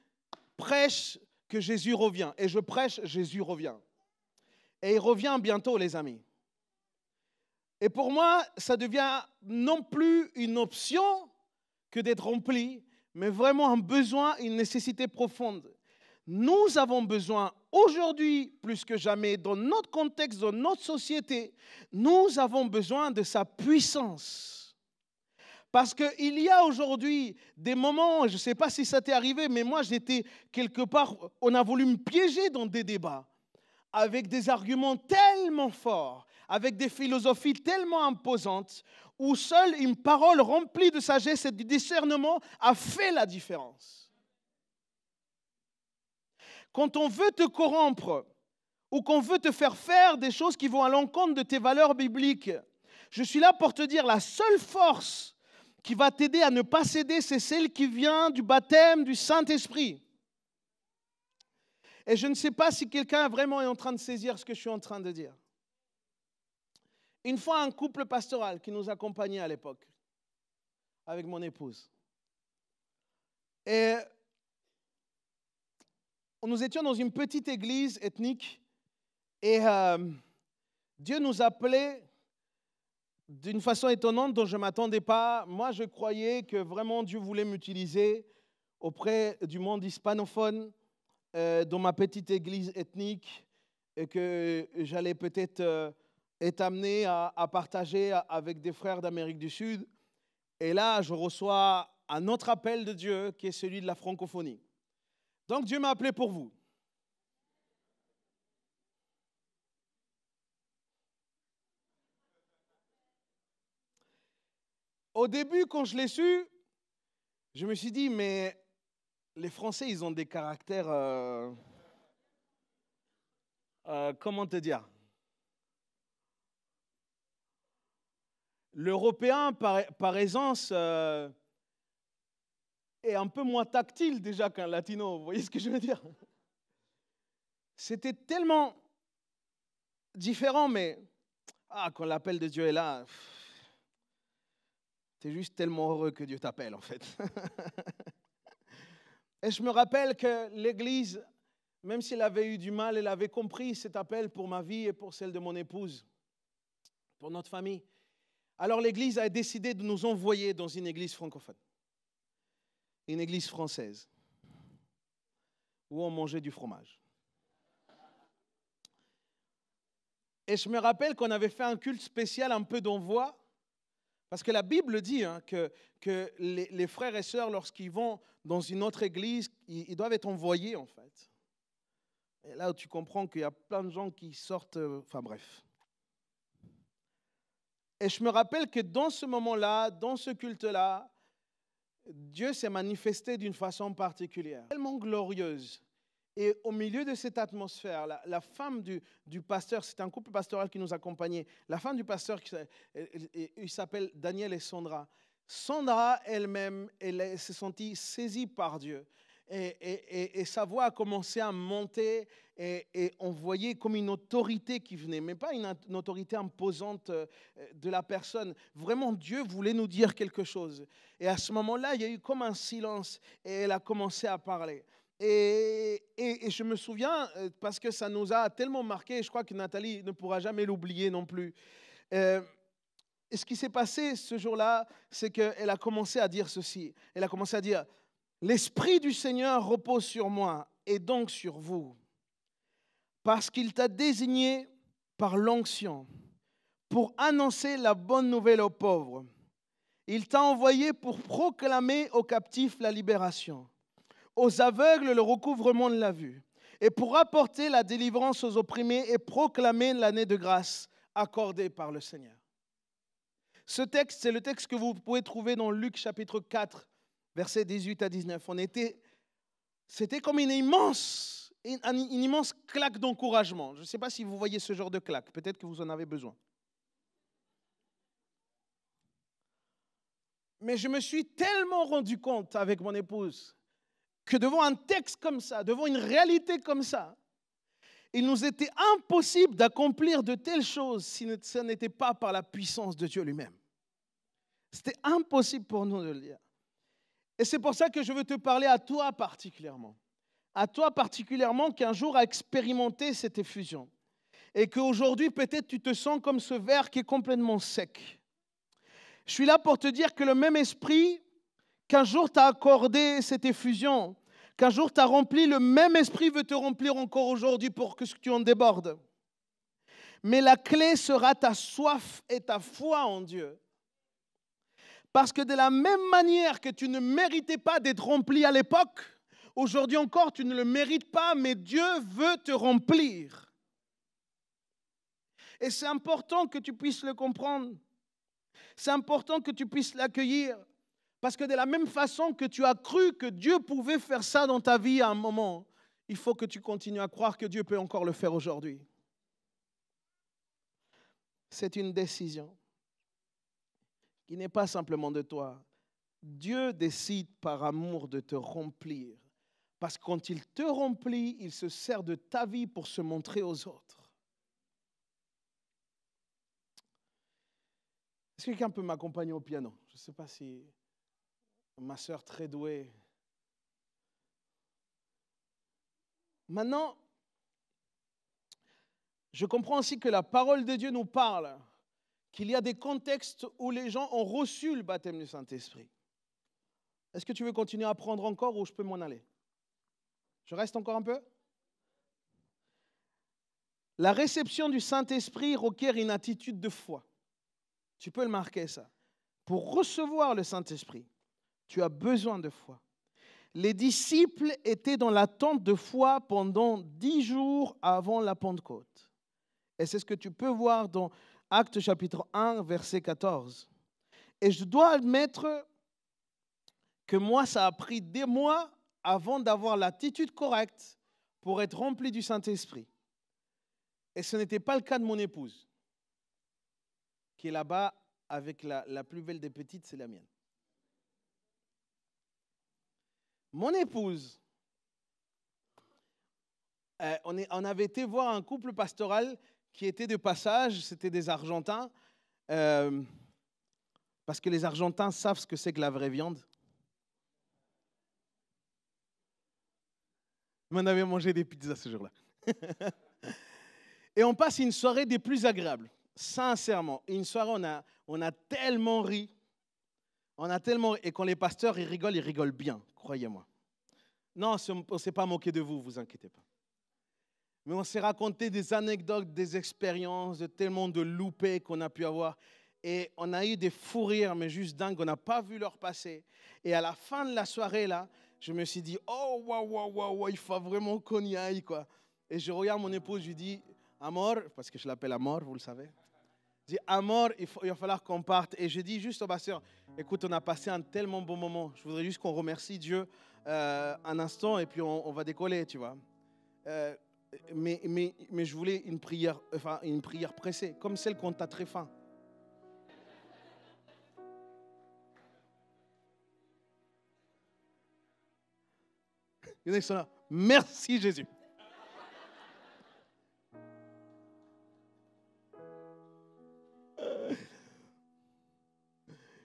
S1: prêche que Jésus revient. Et je prêche, Jésus revient. Et il revient bientôt, les amis. Et pour moi, ça devient non plus une option que d'être rempli, mais vraiment un besoin, une nécessité profonde. Nous avons besoin aujourd'hui, plus que jamais, dans notre contexte, dans notre société, nous avons besoin de sa puissance. Parce qu'il y a aujourd'hui des moments, je ne sais pas si ça t'est arrivé, mais moi j'étais quelque part, on a voulu me piéger dans des débats avec des arguments tellement forts, avec des philosophies tellement imposantes, où seule une parole remplie de sagesse et de discernement a fait la différence. Quand on veut te corrompre ou qu'on veut te faire des choses qui vont à l'encontre de tes valeurs bibliques, je suis là pour te dire, la seule force qui va t'aider à ne pas céder, c'est celle qui vient du baptême du Saint-Esprit. Et je ne sais pas si quelqu'un vraiment est en train de saisir ce que je suis en train de dire. Une fois, un couple pastoral qui nous accompagnait à l'époque, avec mon épouse. Et nous étions dans une petite église ethnique et Dieu nous appelait d'une façon étonnante dont je ne m'attendais pas. Moi, je croyais que vraiment Dieu voulait m'utiliser auprès du monde hispanophone dans ma petite église ethnique et que j'allais peut-être être amené à partager avec des frères d'Amérique du Sud. Et là, je reçois un autre appel de Dieu qui est celui de la francophonie. Donc, Dieu m'a appelé pour vous. Au début, quand je l'ai su, je me suis dit, mais les Français, ils ont des caractères, comment te dire? L'Européen, par essence, est un peu moins tactile déjà qu'un latino. Vous voyez ce que je veux dire? C'était tellement différent, mais quand l'appel de Dieu est là, tu es juste tellement heureux que Dieu t'appelle, en fait. Et je me rappelle que l'Église, même si elle avait eu du mal, elle avait compris cet appel pour ma vie et pour celle de mon épouse, pour notre famille. Alors l'Église a décidé de nous envoyer dans une église francophone, une église française, où on mangeait du fromage. Et je me rappelle qu'on avait fait un culte spécial un peu d'envoi, parce que la Bible dit que les frères et sœurs, lorsqu'ils vont dans une autre église, ils doivent être envoyés en fait. Et là où tu comprends qu'il y a plein de gens qui sortent, enfin bref. Et je me rappelle que dans ce moment-là, dans ce culte-là, Dieu s'est manifesté d'une façon particulière, tellement glorieuse. Et au milieu de cette atmosphère, la femme du pasteur, c'était un couple pastoral qui nous accompagnait, la femme du pasteur, il s'appelle Daniel et Sandra. Sandra elle-même, elle s'est sentie saisie par Dieu. Et sa voix a commencé à monter et on voyait comme une autorité qui venait, mais pas une autorité imposante de la personne. Vraiment, Dieu voulait nous dire quelque chose. Et à ce moment-là, il y a eu comme un silence et elle a commencé à parler. Et je me souviens, parce que ça nous a tellement marqué, je crois que Nathalie ne pourra jamais l'oublier non plus. Et ce qui s'est passé ce jour-là, c'est qu'elle a commencé à dire ceci. Elle a commencé à dire, l'Esprit du Seigneur repose sur moi et donc sur vous, parce qu'il t'a désigné par l'onction pour annoncer la bonne nouvelle aux pauvres. Il t'a envoyé pour proclamer aux captifs la libération, aux aveugles le recouvrement de la vue, et pour apporter la délivrance aux opprimés et proclamer l'année de grâce accordée par le Seigneur. Ce texte, c'est le texte que vous pouvez trouver dans Luc chapitre 4, versets 18 à 19. C'était comme une immense claque d'encouragement. Je ne sais pas si vous voyez ce genre de claque, peut-être que vous en avez besoin. Mais je me suis tellement rendu compte avec mon épouse que devant un texte comme ça, devant une réalité comme ça, il nous était impossible d'accomplir de telles choses si ce n'était pas par la puissance de Dieu lui-même. C'était impossible pour nous de le dire. Et c'est pour ça que je veux te parler à toi particulièrement. À toi particulièrement qui un jour a expérimenté cette effusion. Et qu'aujourd'hui peut-être tu te sens comme ce verre qui est complètement sec. Je suis là pour te dire que le même esprit qu'un jour t'a accordé cette effusion, qu'un jour t'a rempli, le même esprit veut te remplir encore aujourd'hui pour que tu en débordes. Mais la clé sera ta soif et ta foi en Dieu. Parce que de la même manière que tu ne méritais pas d'être rempli à l'époque, aujourd'hui encore tu ne le mérites pas, mais Dieu veut te remplir. Et c'est important que tu puisses le comprendre. C'est important que tu puisses l'accueillir. Parce que de la même façon que tu as cru que Dieu pouvait faire ça dans ta vie à un moment, il faut que tu continues à croire que Dieu peut encore le faire aujourd'hui. C'est une décision qui n'est pas simplement de toi. Dieu décide par amour de te remplir. Parce que quand il te remplit, il se sert de ta vie pour se montrer aux autres. Est-ce que quelqu'un peut m'accompagner au piano? Je ne sais pas si ma sœur très douée. Maintenant, je comprends aussi que la parole de Dieu nous parle qu'il y a des contextes où les gens ont reçu le baptême du Saint-Esprit. Est-ce que tu veux continuer à apprendre encore ou je peux m'en aller? Je reste encore un peu? La réception du Saint-Esprit requiert une attitude de foi. Tu peux le marquer ça. Pour recevoir le Saint-Esprit, tu as besoin de foi. Les disciples étaient dans l'attente de foi pendant 10 jours avant la Pentecôte. Et c'est ce que tu peux voir dans Actes chapitre 1, verset 14. Et je dois admettre que moi, ça a pris des mois avant d'avoir l'attitude correcte pour être rempli du Saint-Esprit. Et ce n'était pas le cas de mon épouse, qui est là-bas avec la plus belle des petites, c'est la mienne. Mon épouse, on avait été voir un couple pastoral qui était de passage, c'était des Argentins, parce que les Argentins savent ce que c'est que la vraie viande. Mais on avait mangé des pizzas ce jour-là. Et on passe une soirée des plus agréables, sincèrement. Une soirée, on a tellement ri. Et quand les pasteurs ils rigolent bien, croyez-moi. Non, on ne s'est pas moqué de vous, vous inquiétez pas. Mais on s'est raconté des anecdotes, des expériences, tellement de loupés qu'on a pu avoir. Et on a eu des fous rires, mais juste dingues, on n'a pas vu leur passer. Et à la fin de la soirée, là, je me suis dit, oh, waouh, il faut vraiment qu'on y aille, quoi. Et je regarde mon épouse, je lui dis, Amor, parce que je l'appelle Amor, vous le savez. Je dis, Amor, il va falloir qu'on parte. Et je dis juste au pasteur, écoute, on a passé un tellement bon moment. Je voudrais juste qu'on remercie Dieu un instant et puis on va décoller, tu vois. Mais je voulais une prière pressée, comme celle qu'on t'a très faim. Il y en a qui sont là. Merci Jésus.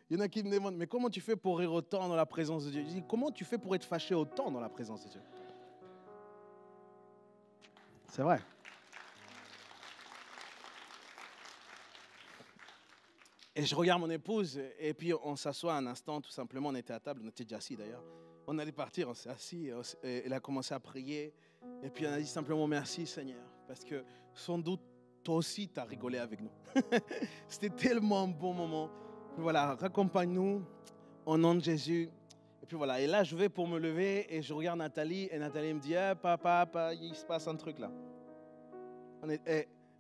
S1: Il y en a qui me demandent, mais comment tu fais pour rire autant dans la présence de Dieu? Je dis, comment tu fais pour être fâché autant dans la présence de Dieu? C'est vrai. Et je regarde mon épouse, et puis on s'assoit un instant, tout simplement. On était à table, on était déjà assis d'ailleurs. On allait partir, on s'est assis, et elle a commencé à prier. Et puis on a dit simplement merci Seigneur, parce que sans doute, toi aussi, tu as rigolé avec nous. C'était tellement un bon moment. Puis voilà, raccompagne-nous au nom de Jésus. Et puis voilà, et là, je vais pour me lever, et je regarde Nathalie, et Nathalie me dit, papa, il se passe un truc là.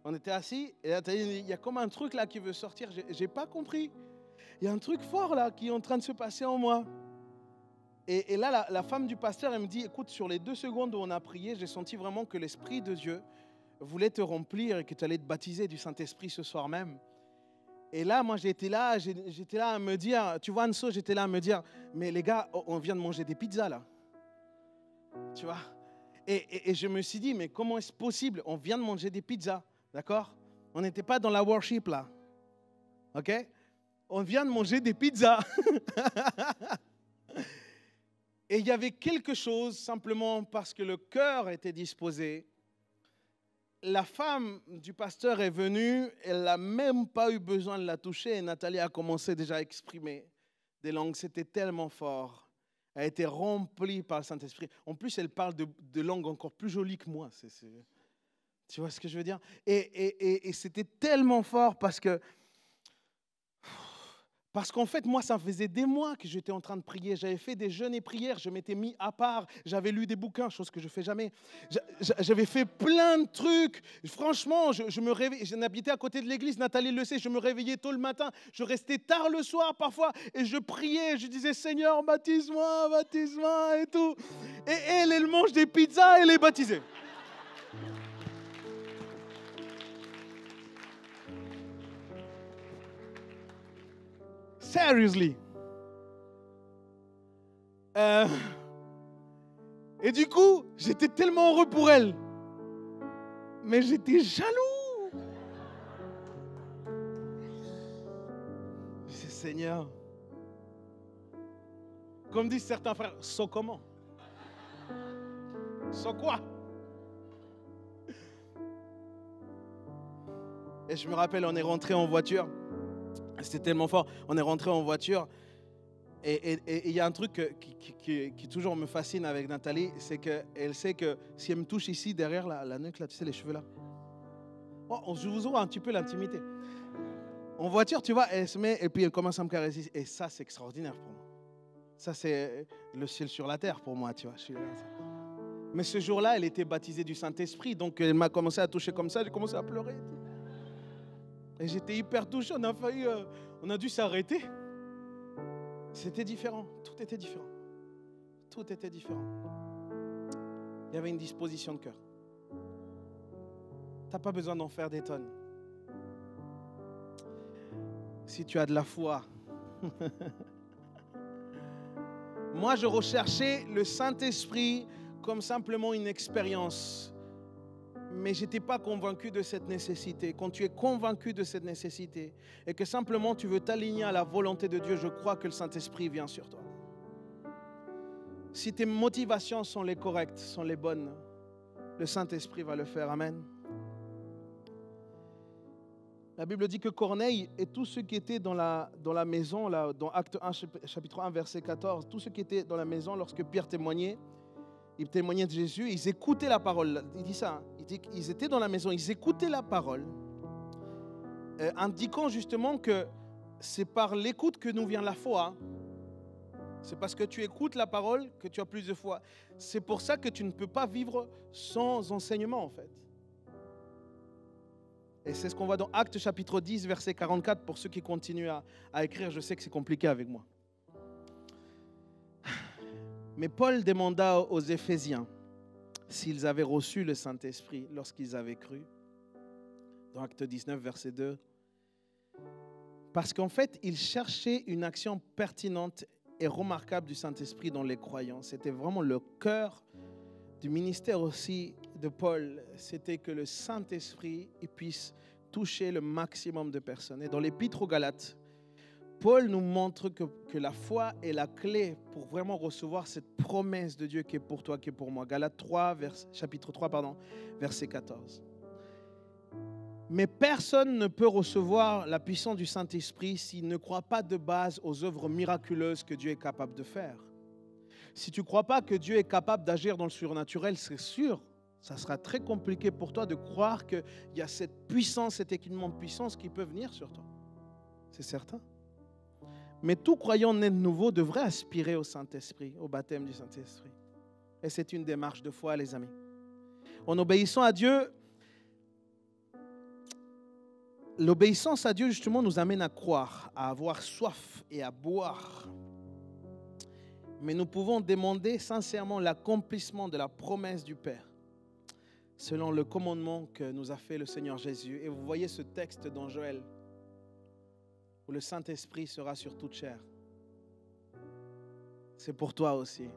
S1: On était assis, et Nathalie me dit, il y a comme un truc là qui veut sortir, j'ai pas compris. Il y a un truc fort là qui est en train de se passer en moi. Et là, la femme du pasteur, elle me dit, écoute, sur les 2 secondes où on a prié, j'ai senti vraiment que l'Esprit de Dieu voulait te remplir et que tu allais te baptiser du Saint-Esprit ce soir même. Et là, moi, j'étais là à me dire, tu vois, Anso, j'étais là à me dire, mais les gars, on vient de manger des pizzas là. Tu vois? Et je me suis dit, mais comment est-ce possible? On vient de manger des pizzas, d'accord? On n'était pas dans la worship là. OK? On vient de manger des pizzas. Et il y avait quelque chose, simplement parce que le cœur était disposé. La femme du pasteur est venue, elle n'a même pas eu besoin de la toucher. Et Nathalie a commencé déjà à exprimer des langues. C'était tellement fort. Elle a été remplie par le Saint-Esprit. En plus, elle parle de langues encore plus jolies que moi. Tu vois ce que je veux dire? Et c'était tellement fort parce qu'en fait, moi, ça faisait des mois que j'étais en train de prier. J'avais fait des jeûnes et prières. Je m'étais mis à part. J'avais lu des bouquins, chose que je ne fais jamais. J'avais fait plein de trucs. Franchement, je me réveillais. J'habitais à côté de l'église. Nathalie le sait. Je me réveillais tôt le matin. Je restais tard le soir parfois. Et je priais. Je disais, Seigneur, baptise-moi et tout. Et elle mange des pizzas et elle est baptisée. Seriously. Et du coup, j'étais tellement heureux pour elle. Mais j'étais jaloux. Je dis, Seigneur, comme disent certains frères, so comment? So quoi? Et je me rappelle, on est rentré en voiture. C'était tellement fort. On est rentré en voiture. Et il y a un truc qui toujours me fascine avec Nathalie, c'est qu'elle sait que si elle me touche ici, derrière la nuque, là, tu sais, les cheveux là, je vous ouvre un petit peu l'intimité. En voiture, tu vois, elle se met et puis elle commence à me caresser. Et ça, c'est extraordinaire pour moi. Ça, c'est le ciel sur la terre pour moi, tu vois. Mais ce jour-là, elle était baptisée du Saint-Esprit. Donc, elle m'a commencé à toucher comme ça. J'ai commencé à pleurer. Et j'étais hyper touché. On a dû s'arrêter. C'était différent. Tout était différent. Tout était différent. Il y avait une disposition de cœur. Tu n'as pas besoin d'en faire des tonnes. si tu as de la foi. Moi, je recherchais le Saint-Esprit comme simplement une expérience. Mais je n'étais pas convaincu de cette nécessité. Quand tu es convaincu de cette nécessité et que simplement tu veux t'aligner à la volonté de Dieu, je crois que le Saint-Esprit vient sur toi. Si tes motivations sont les correctes, sont les bonnes, le Saint-Esprit va le faire. Amen. La Bible dit que Corneille et tous ceux qui étaient dans la maison, là, dans Acte 1, chapitre 1, verset 14, tous ceux qui étaient dans la maison lorsque Pierre témoignait, il témoignait de Jésus, ils écoutaient la parole. Il dit ça, il dit qu'ils étaient dans la maison, ils écoutaient la parole, indiquant justement que c'est par l'écoute que nous vient la foi. C'est parce que tu écoutes la parole que tu as plus de foi. C'est pour ça que tu ne peux pas vivre sans enseignement en fait. Et c'est ce qu'on voit dans Actes chapitre 10, verset 44, pour ceux qui continuent à écrire. Je sais que c'est compliqué avec moi. Mais Paul demanda aux Éphésiens s'ils avaient reçu le Saint-Esprit lorsqu'ils avaient cru. Dans Acte 19, verset 2. Parce qu'en fait, il cherchait une action pertinente et remarquable du Saint-Esprit dans les croyants. C'était vraiment le cœur du ministère aussi de Paul, c'était que le Saint-Esprit puisse toucher le maximum de personnes. Et dans l'Épître aux Galates, Paul nous montre que la foi est la clé pour vraiment recevoir cette promesse de Dieu qui est pour toi, qui est pour moi. Galates 3, chapitre 3, verset 14. Mais personne ne peut recevoir la puissance du Saint-Esprit s'il ne croit pas de base aux œuvres miraculeuses que Dieu est capable de faire. Si tu ne crois pas que Dieu est capable d'agir dans le surnaturel, c'est sûr, ça sera très compliqué pour toi de croire qu'il y a cette puissance, cet équipement de puissance qui peut venir sur toi. C'est certain. Mais tout croyant né de nouveau devrait aspirer au Saint-Esprit, au baptême du Saint-Esprit. Et c'est une démarche de foi, les amis. En obéissant à Dieu, l'obéissance à Dieu, justement, nous amène à croire, à avoir soif et à boire. Mais nous pouvons demander sincèrement l'accomplissement de la promesse du Père, selon le commandement que nous a fait le Seigneur Jésus. Et vous voyez ce texte dans Joël, où le Saint-Esprit sera sur toute chair. C'est pour toi aussi.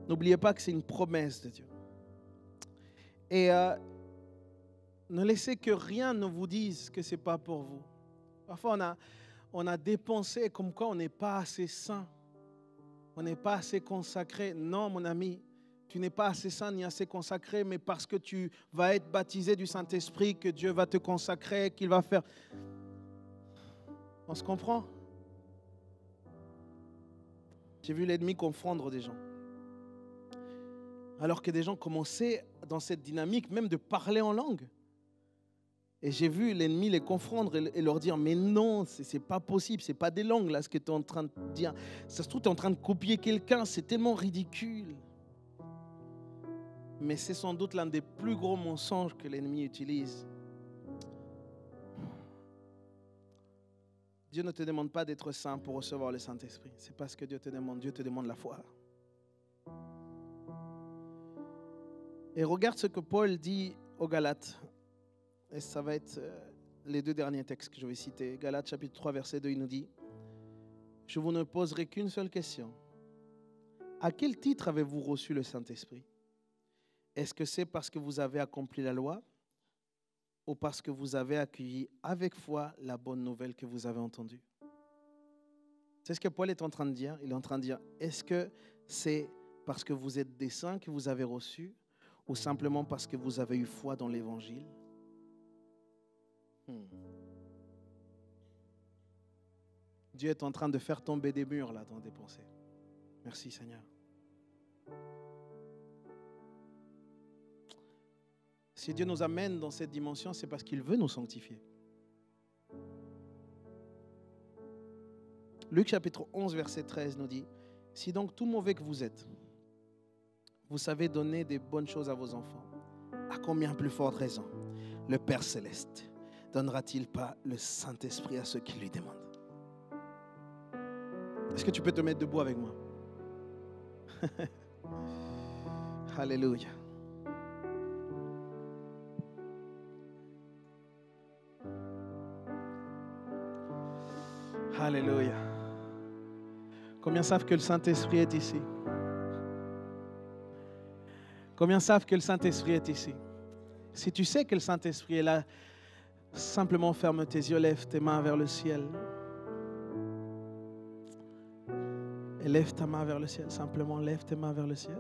S1: N'oubliez pas que c'est une promesse de Dieu. Et ne laissez que rien ne vous dise que ce n'est pas pour vous. Parfois, on a dépensé comme quoi on n'est pas assez saint. On n'est pas assez consacré. Non, mon ami, tu n'es pas assez saint ni assez consacré, mais parce que tu vas être baptisé du Saint-Esprit, que Dieu va te consacrer, qu'il va faire... On se comprend? J'ai vu l'ennemi confondre des gens. Alors que des gens commençaient dans cette dynamique même de parler en langue. Et j'ai vu l'ennemi les confondre et leur dire, mais non, c'est pas possible, c'est pas des langues là ce que tu es en train de dire. Ça se trouve, tu es en train de copier quelqu'un, c'est tellement ridicule. Mais c'est sans doute l'un des plus gros mensonges que l'ennemi utilise. Dieu ne te demande pas d'être saint pour recevoir le Saint-Esprit. C'est pas ce que Dieu te demande la foi. Et regarde ce que Paul dit aux Galates. Et ça va être les deux derniers textes que je vais citer. Galates chapitre 3, verset 2, il nous dit « Je vous ne poserai qu'une seule question. À quel titre avez-vous reçu le Saint-Esprit? Est-ce que c'est parce que vous avez accompli la loi ou parce que vous avez accueilli avec foi la bonne nouvelle que vous avez entendue? » C'est ce que Paul est en train de dire. Il est en train de dire, est-ce que c'est parce que vous êtes des saints que vous avez reçu ou simplement parce que vous avez eu foi dans l'Évangile? Dieu est en train de faire tomber des murs là dans des pensées. Merci Seigneur. Si Dieu nous amène dans cette dimension, c'est parce qu'il veut nous sanctifier. Luc chapitre 11 verset 13 nous dit, si donc tout mauvais que vous êtes, vous savez donner des bonnes choses à vos enfants, à combien plus forte raison le Père Céleste donnera-t-il pas le Saint-Esprit à ceux qui lui demandent? Est-ce que tu peux te mettre debout avec moi? Alléluia. Alléluia. Combien savent que le Saint-Esprit est ici? Combien savent que le Saint-Esprit est ici? Si tu sais que le Saint-Esprit est là, simplement ferme tes yeux, lève tes mains vers le ciel. Et lève ta main vers le ciel. Simplement lève tes mains vers le ciel.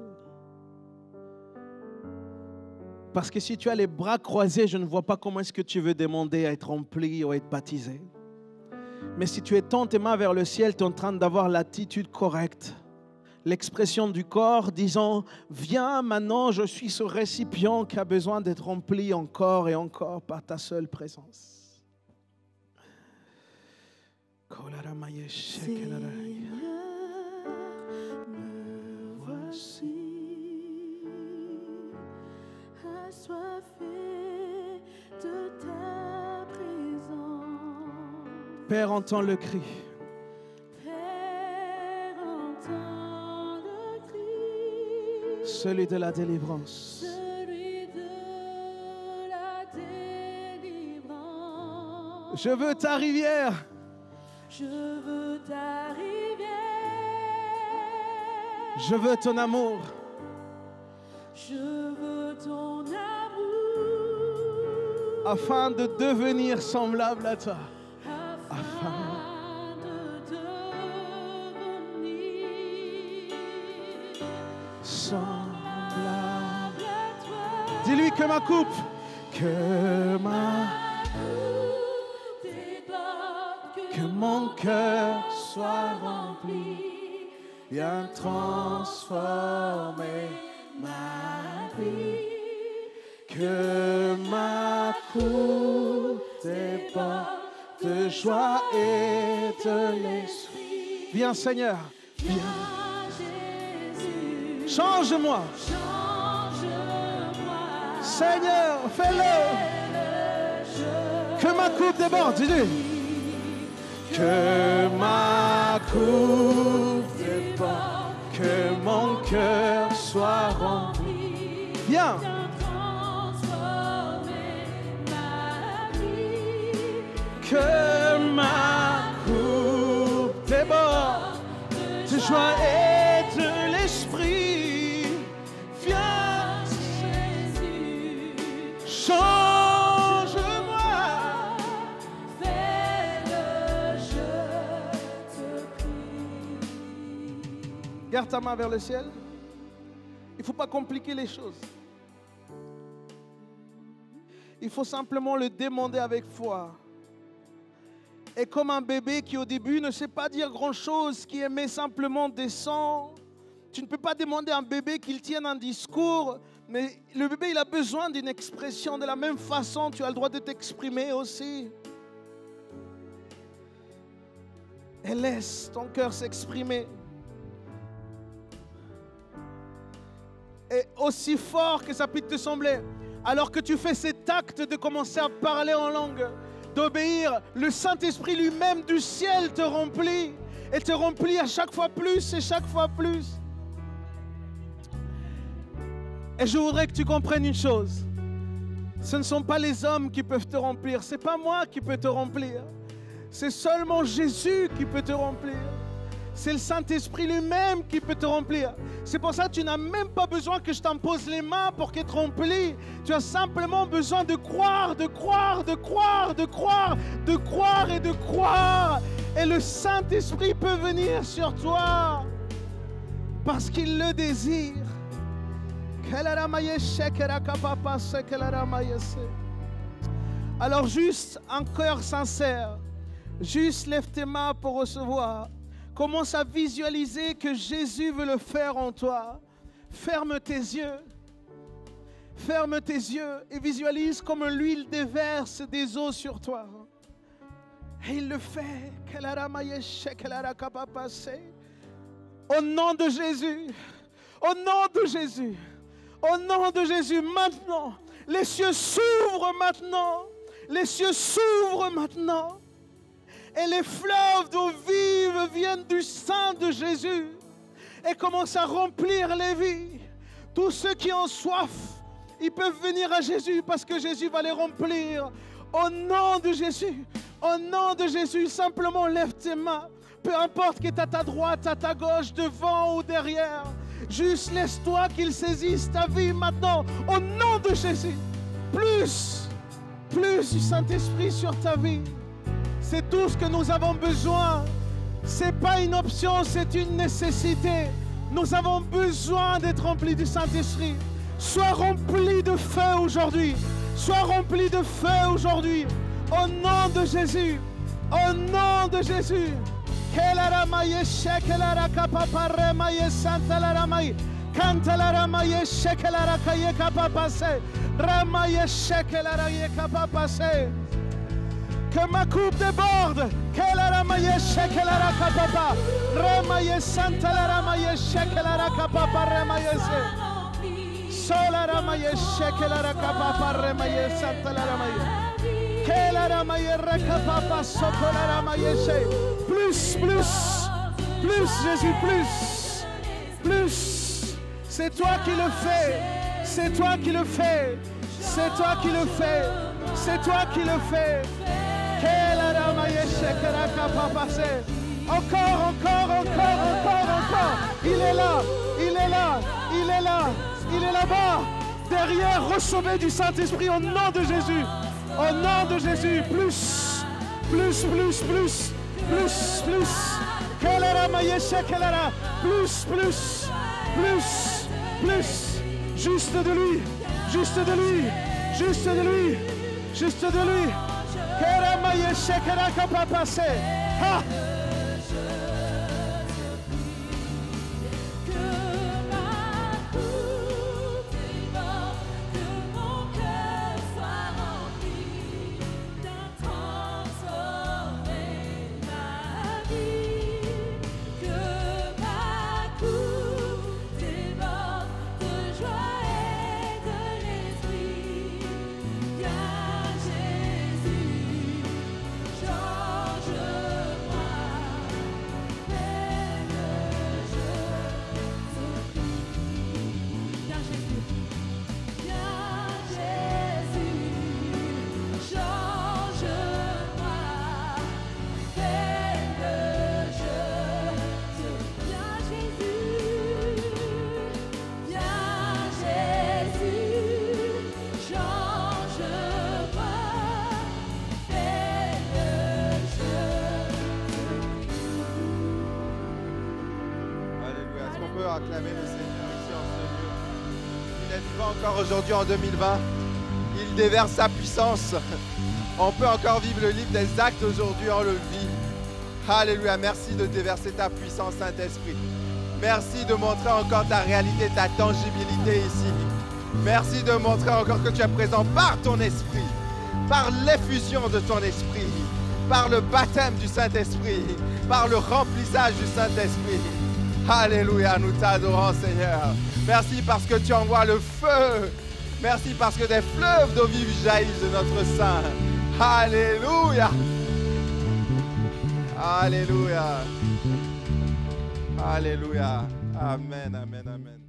S1: Parce que si tu as les bras croisés, je ne vois pas comment est-ce que tu veux demander à être rempli ou à être baptisé. Mais si tu étends tes mains vers le ciel, tu es en train d'avoir l'attitude correcte. L'expression du corps disant, viens maintenant, je suis ce récipient qui a besoin d'être rempli encore et encore par ta seule présence.
S2: Seigneur, me voici, assoiffé de ta présence.
S1: Père, entends le cri.
S2: Père, entends le cri,
S1: Celui de la délivrance.
S2: celui de la délivrance.
S1: Je veux ta rivière.
S2: Je veux ta rivière.
S1: Je veux ton amour.
S2: Je veux ton amour.
S1: Afin de devenir semblable à toi.
S2: Afin de devenir
S1: Semblable.
S2: à toi.
S1: Dis-lui que ma coupe. Que ma
S2: coupe déborde,
S1: que mon cœur soit rempli, viens transformer ma vie. Que ma coupe déborde de joie et de l'esprit. Viens Seigneur, viens.
S2: Jésus,
S1: Change-moi.
S2: change-moi.
S1: Seigneur, fais-le. Que ma coupe déborde, dis-lui. Que ma coupe déborde, que mon cœur soit rempli. Viens. Que ma coupe déborde de joie et de l'esprit. Viens,
S2: Jésus,
S1: change-moi.
S2: fais-le, je te prie.
S1: Garde ta main vers le ciel. Il ne faut pas compliquer les choses. Il faut simplement le demander avec foi. Et comme un bébé qui au début ne sait pas dire grand-chose, qui aimait simplement descendre, tu ne peux pas demander à un bébé qu'il tienne un discours, mais le bébé il a besoin d'une expression. De la même façon, tu as le droit de t'exprimer aussi. Et laisse ton cœur s'exprimer. Et aussi fort que ça puisse te sembler, alors que tu fais cet acte de commencer à parler en langue, d'obéir, le Saint-Esprit lui-même du ciel te remplit et te remplit à chaque fois plus et chaque fois plus. Et je voudrais que tu comprennes une chose. Ce ne sont pas les hommes qui peuvent te remplir. Ce n'est pas moi qui peux te remplir. C'est seulement Jésus qui peut te remplir. C'est le Saint-Esprit lui-même qui peut te remplir. C'est pour ça que tu n'as même pas besoin que je t'impose les mains pour qu'être rempli. Tu as simplement besoin de croire, de croire, de croire, de croire, de croire et de croire. Et le Saint-Esprit peut venir sur toi parce qu'il le désire. Alors juste un cœur sincère, juste lève tes mains pour recevoir. Commence à visualiser que Jésus veut le faire en toi. Ferme tes yeux. Ferme tes yeux et visualise comme l'huile déverse des eaux sur toi. Et il le fait. Au nom de Jésus. Au nom de Jésus. Au nom de Jésus. Maintenant. Les cieux s'ouvrent maintenant. Les cieux s'ouvrent maintenant. Et les fleuves d'eau vive viennent du sein de Jésus et commencent à remplir les vies. Tous ceux qui ont soif, ils peuvent venir à Jésus parce que Jésus va les remplir. Au nom de Jésus, Au nom de Jésus, simplement lève tes mains. Peu importe qu'il est à ta droite, à ta gauche, devant ou derrière. Juste laisse-toi qu'il saisisse ta vie maintenant. Au nom de Jésus. Plus du Saint-Esprit sur ta vie. C'est tout ce que nous avons besoin. Ce n'est pas une option, c'est une nécessité. Nous avons besoin d'être remplis du Saint-Esprit. Sois rempli de feu aujourd'hui. Sois rempli de feu aujourd'hui. Au nom de Jésus. Au nom de Jésus. Que ma coupe déborde. Plus, Jésus, plus. C'est toi qui le fais. C'est toi qui le fais. C'est toi qui le fais. C'est toi qui le fais. Encore. Il est là-bas. Derrière, recevez du Saint-Esprit au nom de Jésus. Au nom de Jésus. Plus. Plus. Juste de lui. Ha!
S3: Acclamer le Seigneur ici en ce lieu. Il est vivant encore aujourd'hui en 2020. Il déverse sa puissance. On peut encore vivre le livre des actes aujourd'hui, on le vit. Alléluia, merci de déverser ta puissance, Saint-Esprit. Merci de montrer encore ta réalité, ta tangibilité ici. Merci de montrer encore que tu es présent par ton esprit, par l'effusion de ton esprit, par le baptême du Saint-Esprit, par le remplissage du Saint-Esprit. Alléluia, nous t'adorons, Seigneur. Merci parce que tu envoies le feu. Merci parce que des fleuves d'eau vive jaillissent de notre sein. Alléluia. Alléluia. Alléluia. Amen, amen, amen.